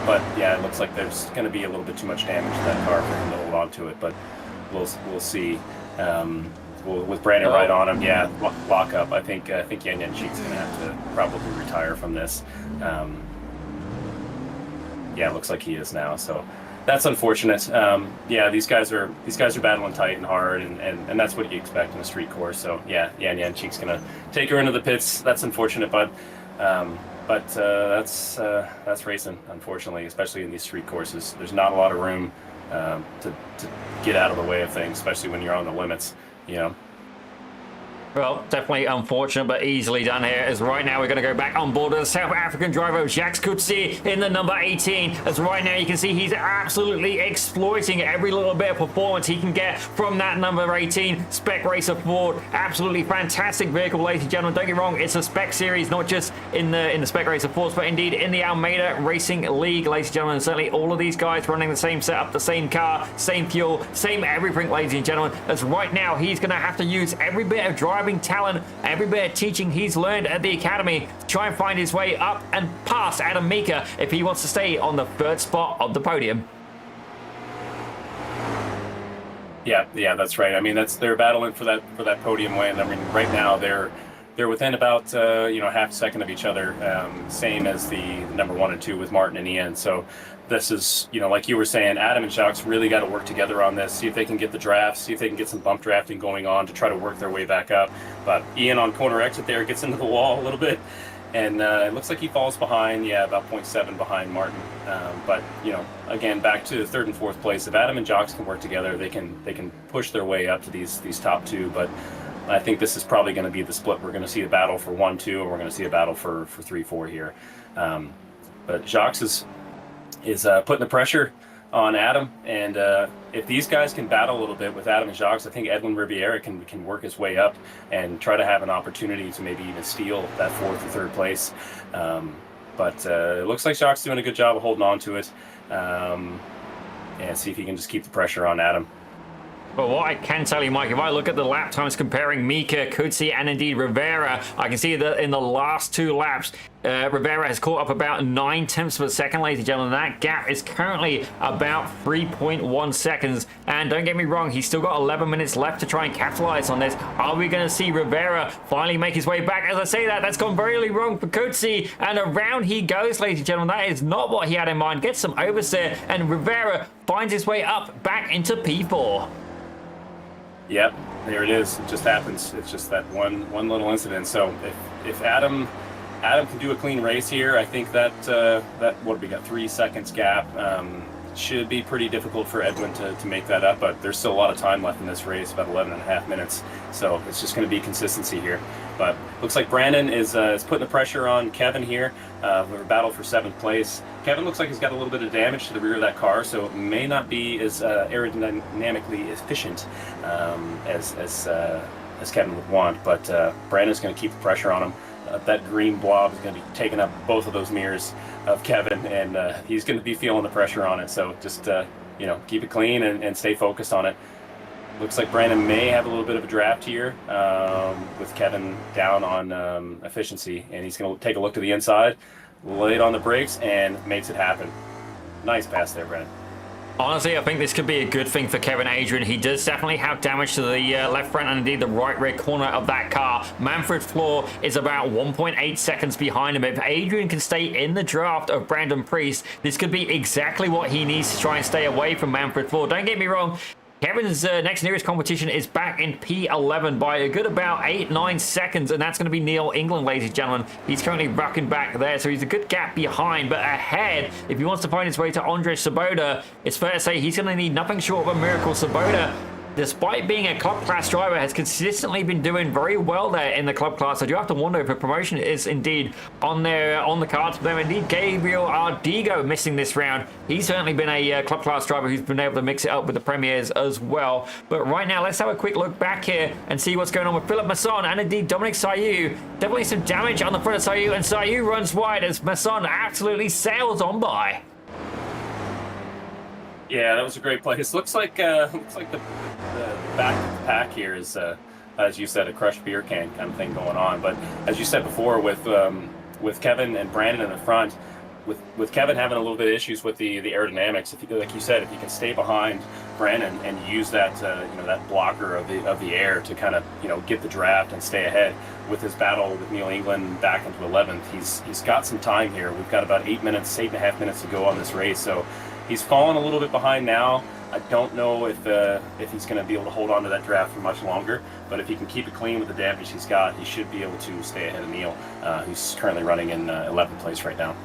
but yeah, it looks like there's going to be a little bit too much damage to that car for him to hold on to it, but we'll see. With Brandon right on him, yeah, lock up. I think Yan Chik's going to have to probably retire from this. Yeah, it looks like he is now. So that's unfortunate. Yeah, these guys are battling tight and hard, and that's what you expect in a street course. So yeah, Yan Chik's going to take her into the pits. That's unfortunate, but that's racing, unfortunately, especially in these street courses. There's not a lot of room to get out of the way of things, especially when you're on the limits. You know. Well, definitely unfortunate, but easily done here, as right now we're going to go back on board with the South African driver, Jacques Kutsi, in the number 18, as right now you can see he's absolutely exploiting every little bit of performance he can get from that number 18 Spec Racer Ford. Absolutely fantastic vehicle, ladies and gentlemen. Don't get me wrong, it's a Spec series, not just in the Spec Racer Fords, but indeed in the Almeida Racing League, ladies and gentlemen. Certainly all of these guys running the same setup, the same car, same fuel, same everything, ladies and gentlemen, as right now he's going to have to use every bit of driving talent, every bit of teaching he's learned at the academy to try and find his way up and past Adam Mika if he wants to stay on the 3rd spot of the podium. Yeah, that's right. I mean, they're battling for that podium win. I mean, right now they're within about half a second of each other, same as the number 1 and 2 with Martin and Ian. So this is, like you were saying, Adam and Jacques really got to work together on this, see if they can get the drafts, see if they can get some bump drafting going on to try to work their way back up. But Ian on corner exit there gets into the wall a little bit, and it looks like he falls behind, about 0.7 behind Martin. But again, back to 3rd and 4th place. If Adam and Jacques can work together, they can push their way up to these top 2. But I think this is probably going to be the split. We're going to see a battle for 1-2, and we're going to see a battle for 3-4 here. But Jacques is putting the pressure on Adam, and if these guys can battle a little bit with Adam and Jacques, I think Edwin Riviera can work his way up and try to have an opportunity to maybe even steal that 4th or 3rd place. But it looks like Jacques doing a good job of holding on to it, and see if he can just keep the pressure on Adam. But what I can tell you, Mike, if I look at the lap times comparing Mika, Kutsi, and indeed Rivera, I can see that in the last 2 laps, Rivera has caught up about 0.9 of a second, ladies and gentlemen. That gap is currently about 3.1 seconds. And don't get me wrong, he's still got 11 minutes left to try and capitalize on this. Are we going to see Rivera finally make his way back? As I say that, that's gone very wrong for Kutsi. And around he goes, ladies and gentlemen. That is not what he had in mind. Gets some oversteer, and Rivera finds his way up back into P4. Yep, there it is. It just happens. It's just that one little incident. So if Adam Adam can do a clean race here. I think that what have we got, 3 seconds gap. Should be pretty difficult for Edwin to make that up, but there's still a lot of time left in this race, about 11 and a half minutes. So it's just going to be consistency here. But looks like Brandon is putting the pressure on Kevin here. We're battle for 7th place. Kevin looks like he's got a little bit of damage to the rear of that car, so it may not be as aerodynamically efficient as Kevin would want. But Brandon's going to keep the pressure on him. That green blob is going to be taking up both of those mirrors of Kevin, and he's going to be feeling the pressure on it. So just keep it clean and stay focused on it. Looks like Brandon may have a little bit of a draft here with Kevin down on efficiency, and he's going to take a look to the inside, lay it on the brakes, and makes it happen. Nice pass there, Brandon. Honestly, I think this could be a good thing for Kevin Adrian. He does definitely have damage to the left front and indeed the right rear corner of that car. Manfred Floor is about 1.8 seconds behind him. If Adrian can stay in the draft of Brandon Priest, this could be exactly what he needs to try and stay away from Manfred Floor. Don't get me wrong. Kevin's next nearest competition is back in P11 by a good about 8-9 seconds, and that's going to be Neil England, ladies and gentlemen. He's currently rocking back there, so he's a good gap behind, but ahead, if he wants to find his way to Andrzej Svoboda, it's fair to say he's going to need nothing short of a miracle. Svoboda, despite being a club class driver, has consistently been doing very well there in the club class. I do have to wonder if a promotion is indeed on the cards for them. Indeed, Gabriel Ardigo missing this round. He's certainly been a club class driver who's been able to mix it up with the premiers as well. But right now, let's have a quick look back here and see what's going on with Philip Masson and indeed Dominic Sayu. Definitely some damage on the front of Sayu, and Sayu runs wide as Masson absolutely sails on by. Yeah, that was a great play. It looks like the back of the pack here is, as you said, a crushed beer can kind of thing going on. But as you said before, with Kevin and Brandon in the front, with Kevin having a little bit of issues with the aerodynamics, like you said, if you can stay behind Brandon and use that that blocker of the air to kind of get the draft and stay ahead with his battle with Neil England back into 11th, he's got some time here. We've got about 8.5 minutes to go on this race, so. He's fallen a little bit behind now. I don't know if he's going to be able to hold on to that draft for much longer, but if he can keep it clean with the damage he's got, he should be able to stay ahead of Neil, who's currently running in 11th place right now.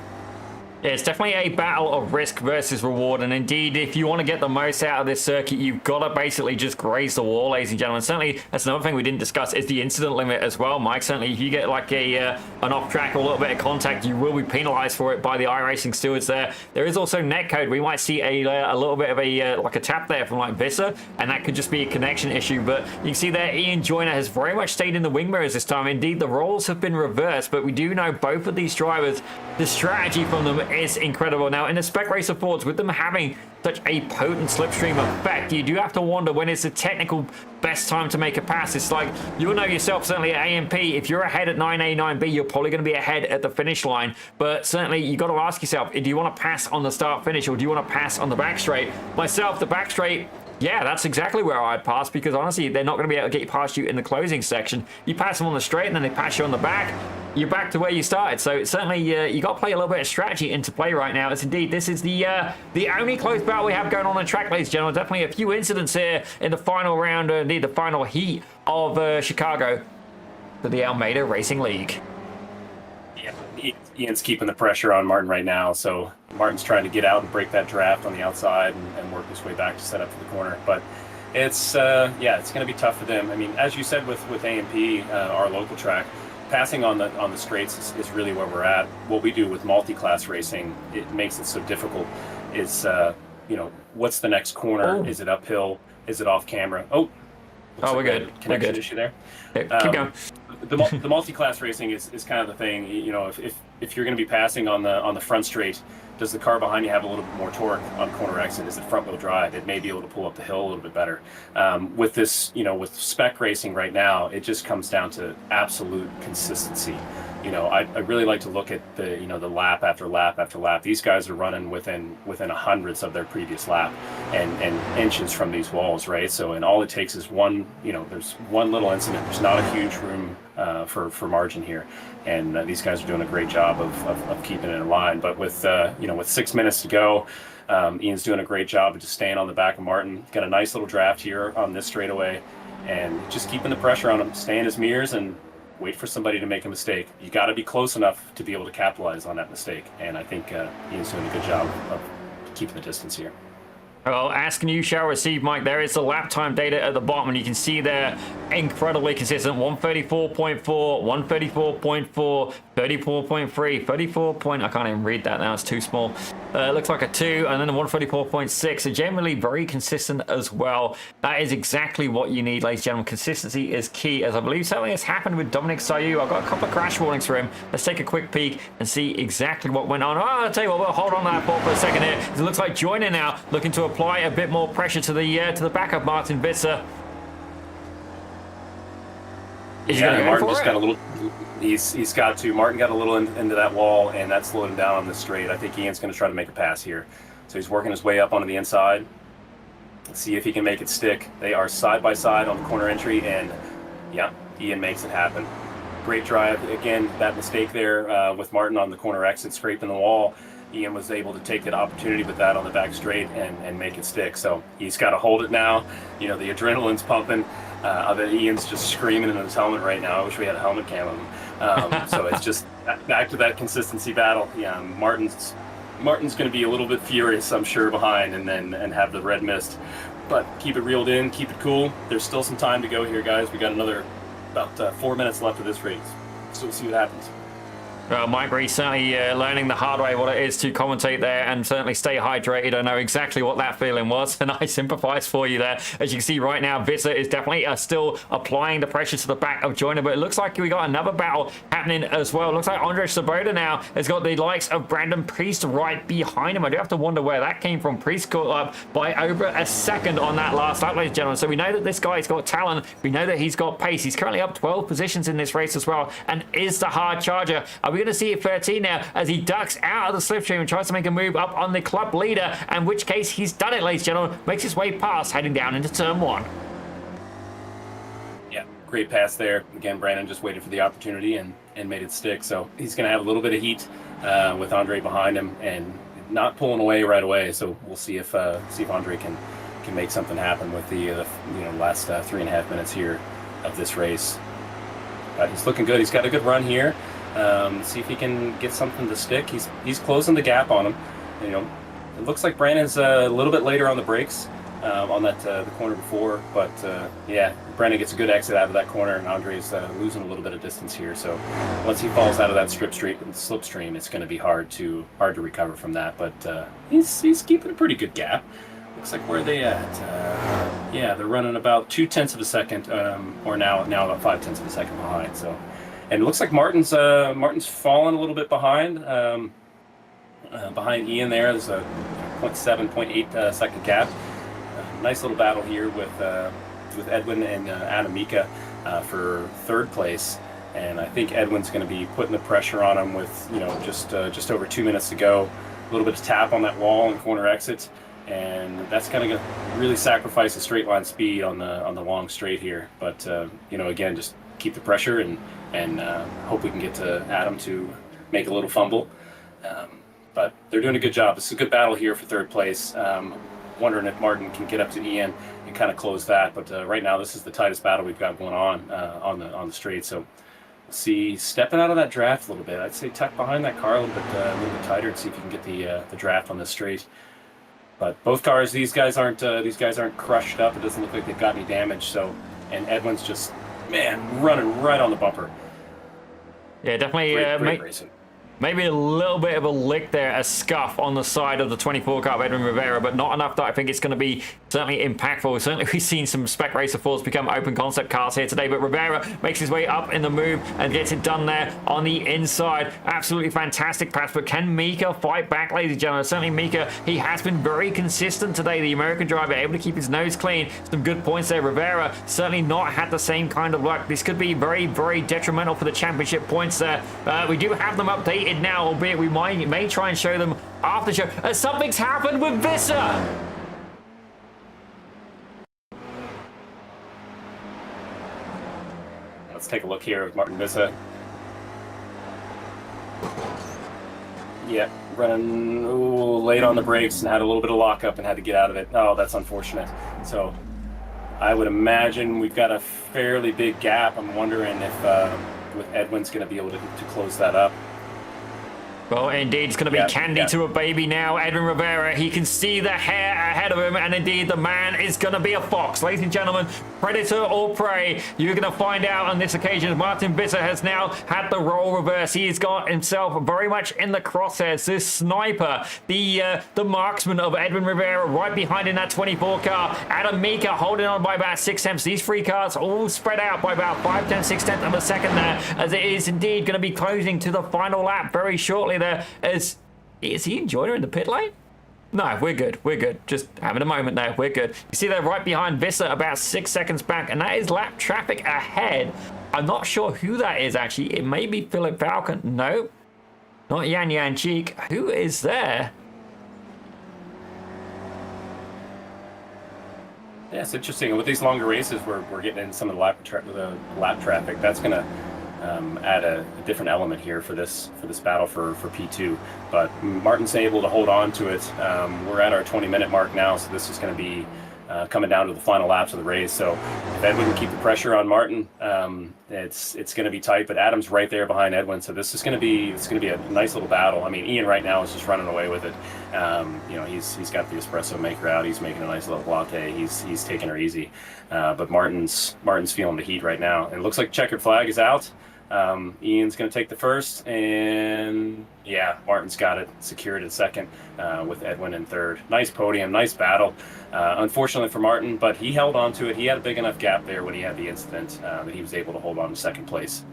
Yeah, it's definitely a battle of risk versus reward, and indeed, if you want to get the most out of this circuit, you've got to basically just graze the wall, ladies and gentlemen. Certainly, that's another thing we didn't discuss, is the incident limit as well, Mike. Certainly, if you get like an off-track or a little bit of contact, you will be penalized for it by the iRacing stewards there. There is also netcode. We might see a little bit of a tap there from like Visser, and that could just be a connection issue, but you can see there, Ian Joyner has very much stayed in the wing mirrors this time. Indeed, the roles have been reversed, but we do know both of these drivers, the strategy from them is incredible. Now, in the Spec Racer Fords, with them having such a potent slipstream effect, you do have to wonder when is the technical best time to make a pass. It's like, you'll know yourself, certainly at AMP, if you're ahead at 9A, 9B, you're probably going to be ahead at the finish line. But certainly, you got to ask yourself, do you want to pass on the start finish, or do you want to pass on the back straight? Myself, the back straight, yeah, that's exactly where I'd pass, because honestly, they're not going to be able to get past you in the closing section. You pass them on the straight, and then they pass you on the back, you're back to where you started. So certainly, you got to play a little bit of strategy into play right now. As indeed, this is the only close battle we have going on the track, ladies and gentlemen. Definitely a few incidents here in the final round, indeed the final heat of Chicago for the Almeida Racing League. Yeah, Ian's keeping the pressure on Martin right now, so Martin's trying to get out and break that draft on the outside and work his way back to set up for the corner. But it's it's going to be tough for them. I mean, as you said with AMP, our local track, passing on the straights is really where we're at. What we do with multi-class racing, it makes it so difficult. Is what's the next corner? Oh. Is it uphill? Is it off camera? We're good. Connection issue there. Yeah, keep going. The multi-class racing is kind of the thing. If you're going to be passing on the front straight, does the car behind you have a little bit more torque on corner exit? Is it front wheel drive? It may be able to pull up the hill a little bit better. With this, with spec racing right now, it just comes down to absolute consistency. I really like to look at the lap after lap after lap. These guys are running within hundredths of their previous lap and inches from these walls, right? So, and all it takes is one, there's one little incident. There's not a huge room for margin here, and these guys are doing a great job of keeping it in line. But with 6 minutes to go, Ian's doing a great job of just staying on the back of Martin. Got a nice little draft here on this straightaway, and just keeping the pressure on him, stay in his mirrors, and wait for somebody to make a mistake. You got to be close enough to be able to capitalize on that mistake. And I think Ian's doing a good job of keeping the distance here. Well, asking you shall receive, Mike. There is the lap time data at the bottom, and you can see there incredibly consistent. 134.4, 134.4, 34.3, 34 point. I can't even read that now. It's too small. Looks like a 2, and then a 134.6. So generally very consistent as well. That is exactly what you need, ladies and gentlemen. Consistency is key, as I believe something has happened with Dominic Sayu. I've got a couple of crash warnings for him. Let's take a quick peek and see exactly what went on. Oh, I'll tell you what, we'll hold on to that ball for a second here. It looks like Joyner now looking to apply a bit more pressure to the back of Martin Visser. Yeah, Martin just got a little. He's got to. Martin got a little into that wall, and that slowed him down on the straight. I think Ian's going to try to make a pass here. So he's working his way up onto the inside. Let's see if he can make it stick. They are side by side on the corner entry, and yeah, Ian makes it happen. Great drive. Again, that mistake there with Martin on the corner exit, scraping the wall. Ian was able to take that opportunity with that on the back straight and make it stick. So he's got to hold it now. You know, the adrenaline's pumping. Ian's just screaming in his helmet right now. I wish we had a helmet cam of him. So it's just back to that consistency battle. Yeah, Martin's going to be a little bit furious, I'm sure, behind and have the red mist. But keep it reeled in, keep it cool. There's still some time to go here, guys. We got another about 4 minutes left of this race. So we'll see what happens. Well, Mike Reese certainly learning the hard way what it is to commentate there and certainly stay hydrated. I know exactly what that feeling was, and I sympathize for you there. As you can see right now, Visser is definitely still applying the pressure to the back of Joyner, but it looks like we got another battle happening as well. It looks like Andre Svoboda now has got the likes of Brandon Priest right behind him. I do have to wonder where that came from. Priest caught up by over a second on that last lap, ladies and gentlemen. So we know that this guy's got talent. We know that he's got pace. He's currently up 12 positions in this race as well, and is the hard charger. Are we going to see it 13 now as he ducks out of the slipstream and tries to make a move up on the club leader, in which case he's done it, ladies and gentlemen. Makes his way past, heading down into turn 1. Yeah, great pass there. Again, Brandon just waited for the opportunity and made it stick. So he's going to have a little bit of heat with Andre behind him and not pulling away right away. So we'll see if Andre can make something happen with the last 3.5 minutes here of this race. But he's looking good. He's got a good run here. See if he can get something to stick. He's closing the gap on him. You know, it looks like Brandon's a little bit later on the brakes on that the corner before, but yeah, Brandon gets a good exit out of that corner, and Andre's losing a little bit of distance here. So once he falls out of that slipstream, it's going to be hard to recover from that. But he's keeping a pretty good gap. Looks like where are they at? Yeah, they're running about 0.2 of a second, or now about 0.5 of a second behind. So. And it looks like Martin's fallen a little bit behind Ian there. There's a 0.7, 0.8 second gap. Nice little battle here with Edwin and Adam Mika for third place. And I think Edwin's going to be putting the pressure on him with just over 2 minutes to go. A little bit of tap on that wall and corner exit, and that's kind of going to really sacrifice the straight line speed on the long straight here. But again, just keep the pressure and hope we can get to Adam to make a little fumble. But they're doing a good job. It's a good battle here for third place. Wondering if Martin can get up to Ian and kind of close that. But right now, this is the tightest battle we've got going on the straight. So we'll see, stepping out of that draft a little bit. I'd say tuck behind that car a little bit tighter and see if you can get the draft on this straight. But both cars, these guys aren't crushed up. It doesn't look like they've got any damage. So, and Edwin's just, man, running right on the bumper. Yeah, definitely. Great racing. Maybe a little bit of a lick there, a scuff on the side of the 24 car of Edwin Rivera, but not enough that I think it's going to be certainly impactful. Certainly we've seen some Spec Racer 4s become open concept cars here today, but Rivera makes his way up in the move and gets it done there on the inside. Absolutely fantastic pass, but can Mika fight back, ladies and gentlemen? Certainly Mika, he has been very consistent today, the American driver, able to keep his nose clean. Some good points there. Rivera certainly not had the same kind of luck. This could be very, very detrimental for the championship points there. We do have them updated now, albeit we may try and show them after the show. Something's happened with Visser. Let's take a look here with Martin Visser. Yeah, running late on the brakes and had a little bit of lockup and had to get out of it. Oh, that's unfortunate. So I would imagine we've got a fairly big gap. I'm wondering if Edwin's going to be able to close that up. Well, indeed, it's going to be candy to a baby now. Edwin Rivera, he can see the hair ahead of him, and indeed, the man is going to be a fox. Ladies and gentlemen, predator or prey, you're going to find out on this occasion. Martin Visser has now had the role reversed. He has got himself very much in the crosshairs. This sniper, the marksman of Edwin Rivera, right behind in that 24 car. Adam Mika holding on by about 6/10. These three cars all spread out by about 5/10, 6/10 of a second there, as it is indeed going to be closing to the final lap very shortly there. Is he enjoying it in the pit lane? No, we're good. We're good. Just having a moment there. We're good. You see they're right behind Visser, about 6 seconds back, and that is lap traffic ahead. I'm not sure who that is, actually. It may be Philip Falcon. No, not Yan Cheek. Who is there? Yeah, it's interesting. With these longer races, we're getting in some of the lap traffic. That's going to add a different element here for this battle for P2. But Martin's able to hold on to it. We're at our 20-minute mark now, so this is going to be coming down to the final laps of the race. So if Edwin can keep the pressure on Martin, it's going to be tight. But Adam's right there behind Edwin, so this is going to be a nice little battle. I mean, Ian right now is just running away with it. You know, he's got the espresso maker out. He's making a nice little latte. He's taking her easy. But Martin's feeling the heat right now. And it looks like checkered flag is out. Ian's going to take the first, and yeah, Martin's got it secured at second, with Edwin in third. Nice podium, nice battle. Unfortunately for Martin, but he held on to it. He had a big enough gap there when he had the incident that he was able to hold on to second place.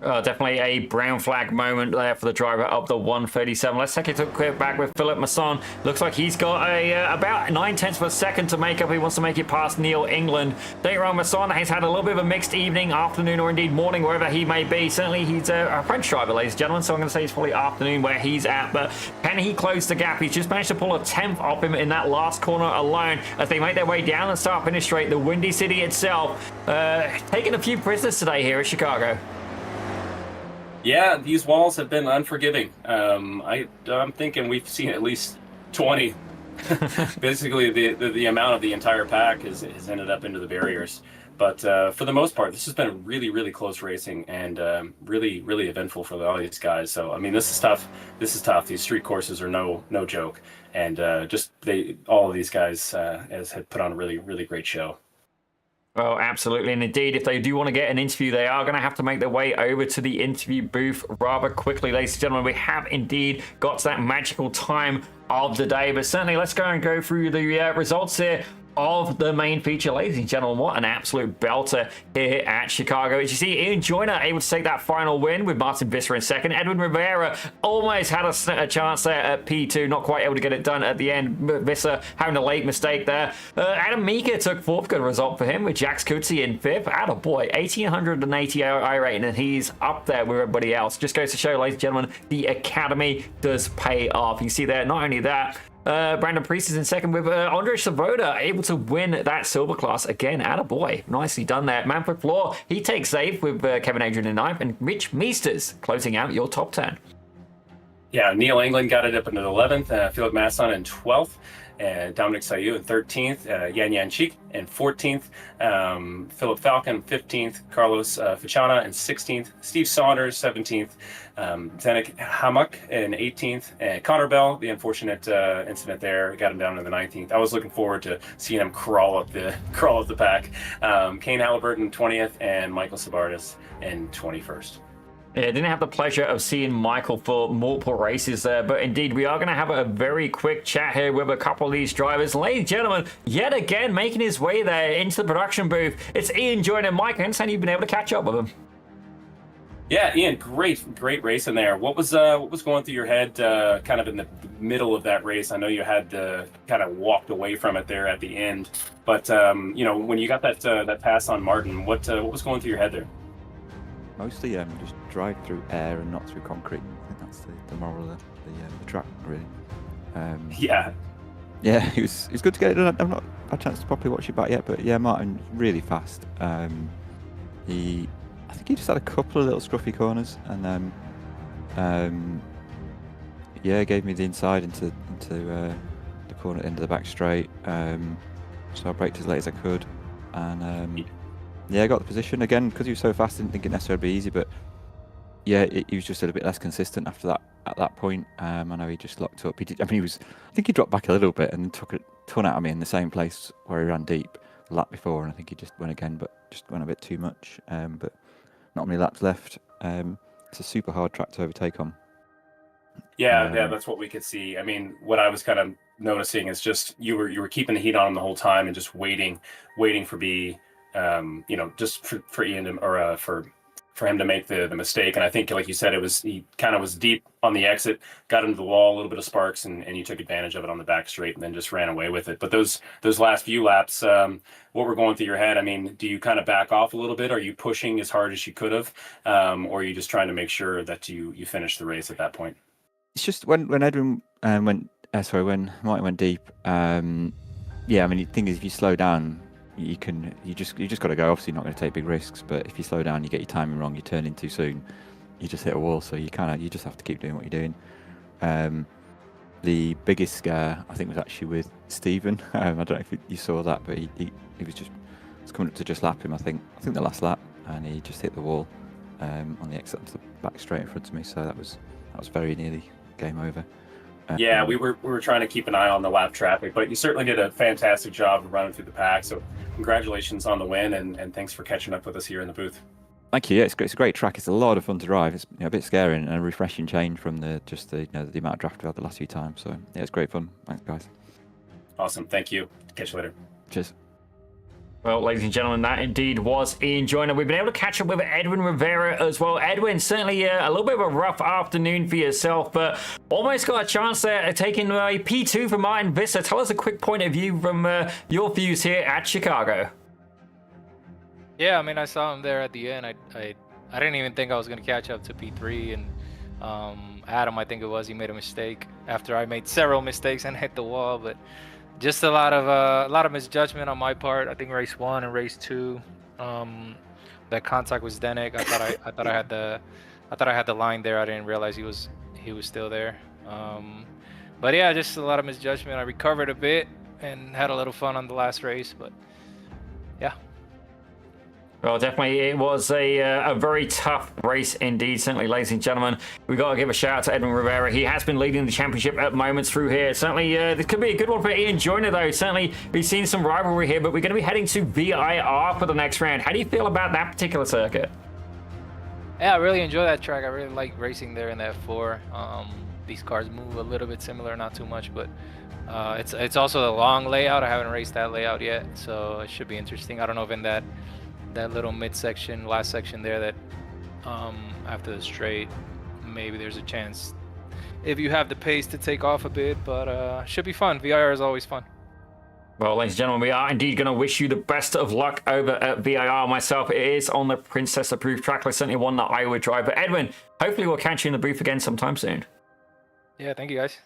Definitely a brown flag moment there for the driver of the 137. Let's take a quick back with Philip Masson. Looks like he's got about 9/10 of a second to make up. He wants to make it past Neil England. Dayron Masson has had a little bit of a mixed evening, afternoon, or indeed morning, wherever he may be. Certainly he's a French driver, ladies and gentlemen, so I'm going to say it's probably afternoon where he's at. But can he close the gap? He's just managed to pull a 10th off him in that last corner alone as they make their way down and start finish straight. The Windy City itself taking a few prisoners today here at Chicago. Yeah, these walls have been unforgiving. I'm thinking we've seen at least 20. Basically, the amount of the entire pack has ended up into the barriers. But for the most part, this has been really, really close racing and really, really eventful for all these guys. So, I mean, this is tough. This is tough. These street courses are no joke. And all of these guys have put on a really, really great show. Oh, absolutely. And indeed, if they do want to get an interview, they are going to have to make their way over to the interview booth rather quickly. Ladies and gentlemen, we have indeed got to that magical time of the day. But certainly, let's go through the results here of the main feature. Ladies and gentlemen, what an absolute belter here at Chicago. As you see, Ian Joyner able to take that final win with Martin Visser in second. Edwin Rivera almost had a chance there at P2, not quite able to get it done at the end. Visser having a late mistake there. Adam Mika took fourth, good result for him, with Jax Coetzee in fifth. Attaboy, 1880 iRating, and he's up there with everybody else. Just goes to show, ladies and gentlemen, the academy does pay off. You see there, not only that, Brandon Priest is in second with Andre Savoda able to win that silver class again. Attaboy, nicely done there. Manfred Floor, he takes eighth with Kevin Adrian in ninth, and Rich Meesters closing out your top 10. Yeah, Neil England got it up into the 11th, Philip Masson in 12th, Dominic Sayu in 13th, Yan Cheek in 14th, Philip Falcon 15th, Carlos Fichana in 16th, Steve Saunders 17th, Zanik Hamuk in 18th, and Connor Bell, the unfortunate incident there, got him down to the 19th. I was looking forward to seeing him crawl up the pack. Kane Halliburton 20th, and Michael Sabardas in 21st. Yeah, didn't have the pleasure of seeing Michael for multiple races there, but indeed we are going to have a very quick chat here with a couple of these drivers. Ladies and gentlemen, yet again making his way there into the production booth, it's Ian Joyner. Mike, I understand you've been able to catch up with him. Yeah, Ian, great race in there. What was going through your head kind of in the middle of that race? I know you had kind of walked away from it there at the end, but you know, when you got that pass on Martin, what was going through your head there? Mostly just drive through air and not through concrete. I think that's the moral of the track, really. Yeah, it was good to get it done. I've not had a chance to properly watch it back yet, but yeah, Martin really fast. I think he just had a couple of little scruffy corners, and then gave me the inside into the corner into the back straight. So I braked as late as I could, and yeah, got the position again because he was so fast. Didn't think it necessarily be easy, but yeah, he was just a little bit less consistent after that. At that point, I know he just locked up. He did. I mean, I think he dropped back a little bit and took a ton out of me in the same place where he ran deep the lap before, and I think he just went again, but just went a bit too much. But not many laps left. It's a super hard track to overtake on. Yeah, that's what we could see. I mean, what I was kind of noticing is just you were keeping the heat on him the whole time and just waiting for B, just for Ian to, or for him to make the mistake. And I think, like you said, he kind of was deep on the exit, got into the wall, a little bit of sparks, and you took advantage of it on the back straight and then just ran away with it. But those last few laps, what were going through your head? I mean, do you kind of back off a little bit? Are you pushing as hard as you could have? Or are you just trying to make sure that you finish the race at that point? It's just when Edwin when Martin went deep. I mean, the thing is, if you slow down, you just got to go. Obviously, not going to take big risks, but if you slow down, you get your timing wrong, you turn in too soon, you just hit a wall. So you just have to keep doing what you're doing. The biggest scare I think was actually with Stephen. I don't know if you saw that, but he was coming up to just lap him. I think the last lap, and he just hit the wall on the exit onto the back straight in front of me. So that was very nearly game over. Yeah, we were trying to keep an eye on the lap traffic, but you certainly did a fantastic job of running through the pack. So congratulations on the win, and thanks for catching up with us here in the booth. Thank you. Yeah, it's a great track. It's a lot of fun to drive. It's a bit scary and a refreshing change from the amount of draft we had the last few times. So yeah, it's great fun. Thanks, guys. Awesome. Thank you. Catch you later. Cheers. Well, ladies and gentlemen, that indeed was Ian Joyner. We've been able to catch up with Edwin Rivera as well. Edwin, certainly a little bit of a rough afternoon for yourself, but almost got a chance there at taking a P2 from Martin Visser. Tell us a quick point of view from your views here at Chicago. Yeah, I mean, I saw him there at the end. I didn't even think I was going to catch up to P3, and Adam, I think it was, he made a mistake after I made several mistakes and hit the wall, but just a lot of misjudgment on my part. I think race 1 and race 2, that contact was Denik. I thought I had the line there. I didn't realize he was still there. But yeah, just a lot of misjudgment. I recovered a bit and had a little fun on the last race, but yeah. Well, definitely, it was a very tough race indeed. Certainly, ladies and gentlemen, we've got to give a shout out to Edwin Rivera. He has been leading the championship at moments through here. Certainly, this could be a good one for Ian Joyner, though. Certainly, we've seen some rivalry here, but we're going to be heading to VIR for the next round. How do you feel about that particular circuit? Yeah, I really enjoy that track. I really like racing there in the F4. These cars move a little bit similar, not too much, but it's also a long layout. I haven't raced that layout yet, so it should be interesting. I don't know if in that little midsection, last section there, that after the straight, maybe there's a chance if you have the pace to take off a bit, but should be fun. VIR is always fun. Well, ladies and gentlemen, we are indeed going to wish you the best of luck over at VIR. Myself, it is on the Princess approved track list, certainly one that I would drive. But Edwin, hopefully we'll catch you in the booth again sometime soon. Yeah, thank you guys.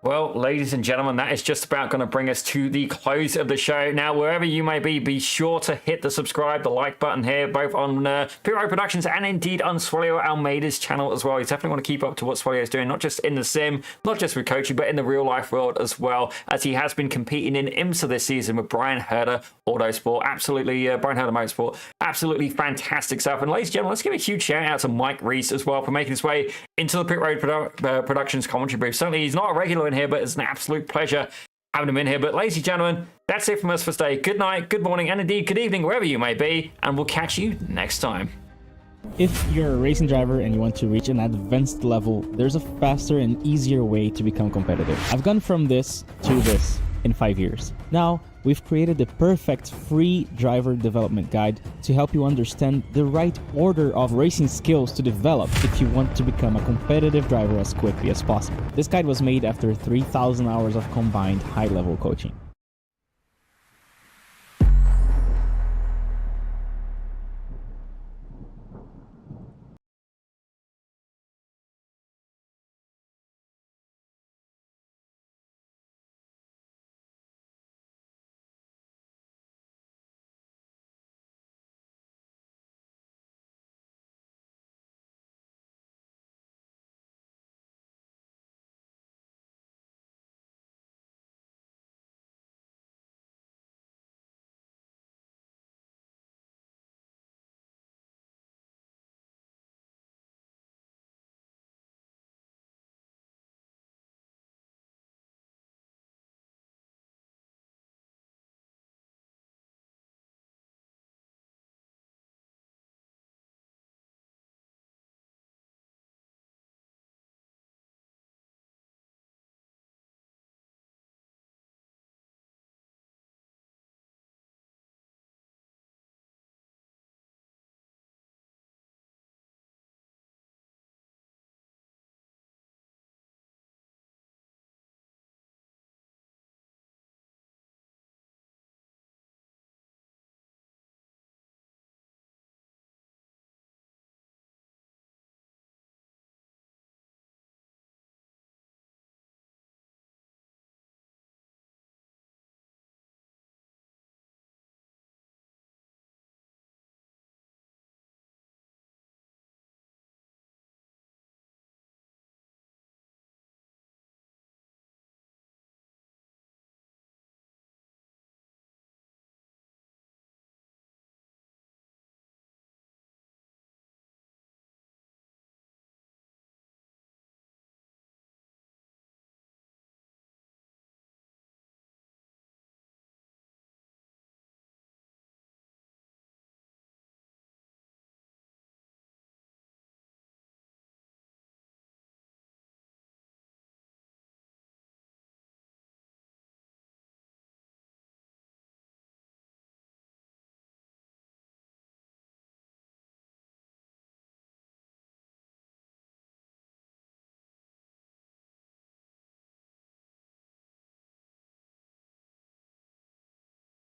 Well, ladies and gentlemen, that is just about going to bring us to the close of the show. Now, wherever you may be sure to hit the subscribe, the like button here, both on Pit Road Productions and indeed on Swallow Almeida's channel as well. You definitely want to keep up to what Swallow is doing, not just in the sim, not just with coaching, but in the real life world as well, as he has been competing in IMSA this season with Brian Herder Autosport. Absolutely, Brian Herder Motorsport. Absolutely fantastic stuff. And ladies and gentlemen, let's give a huge shout out to Mike Reese as well for making his way into the Pit Road Productions commentary booth. Certainly, he's not a regular in here, but it's an absolute pleasure having him in here. But ladies and gentlemen, that's it from us for today. Good night, good morning, and indeed good evening, wherever you may be, and we'll catch you next time. If you're a racing driver and you want to reach an advanced level, there's a faster and easier way to become competitive. I've gone from this to this in 5 years. Now, we've created the perfect free driver development guide to help you understand the right order of racing skills to develop if you want to become a competitive driver as quickly as possible. This guide was made after 3,000 hours of combined high-level coaching.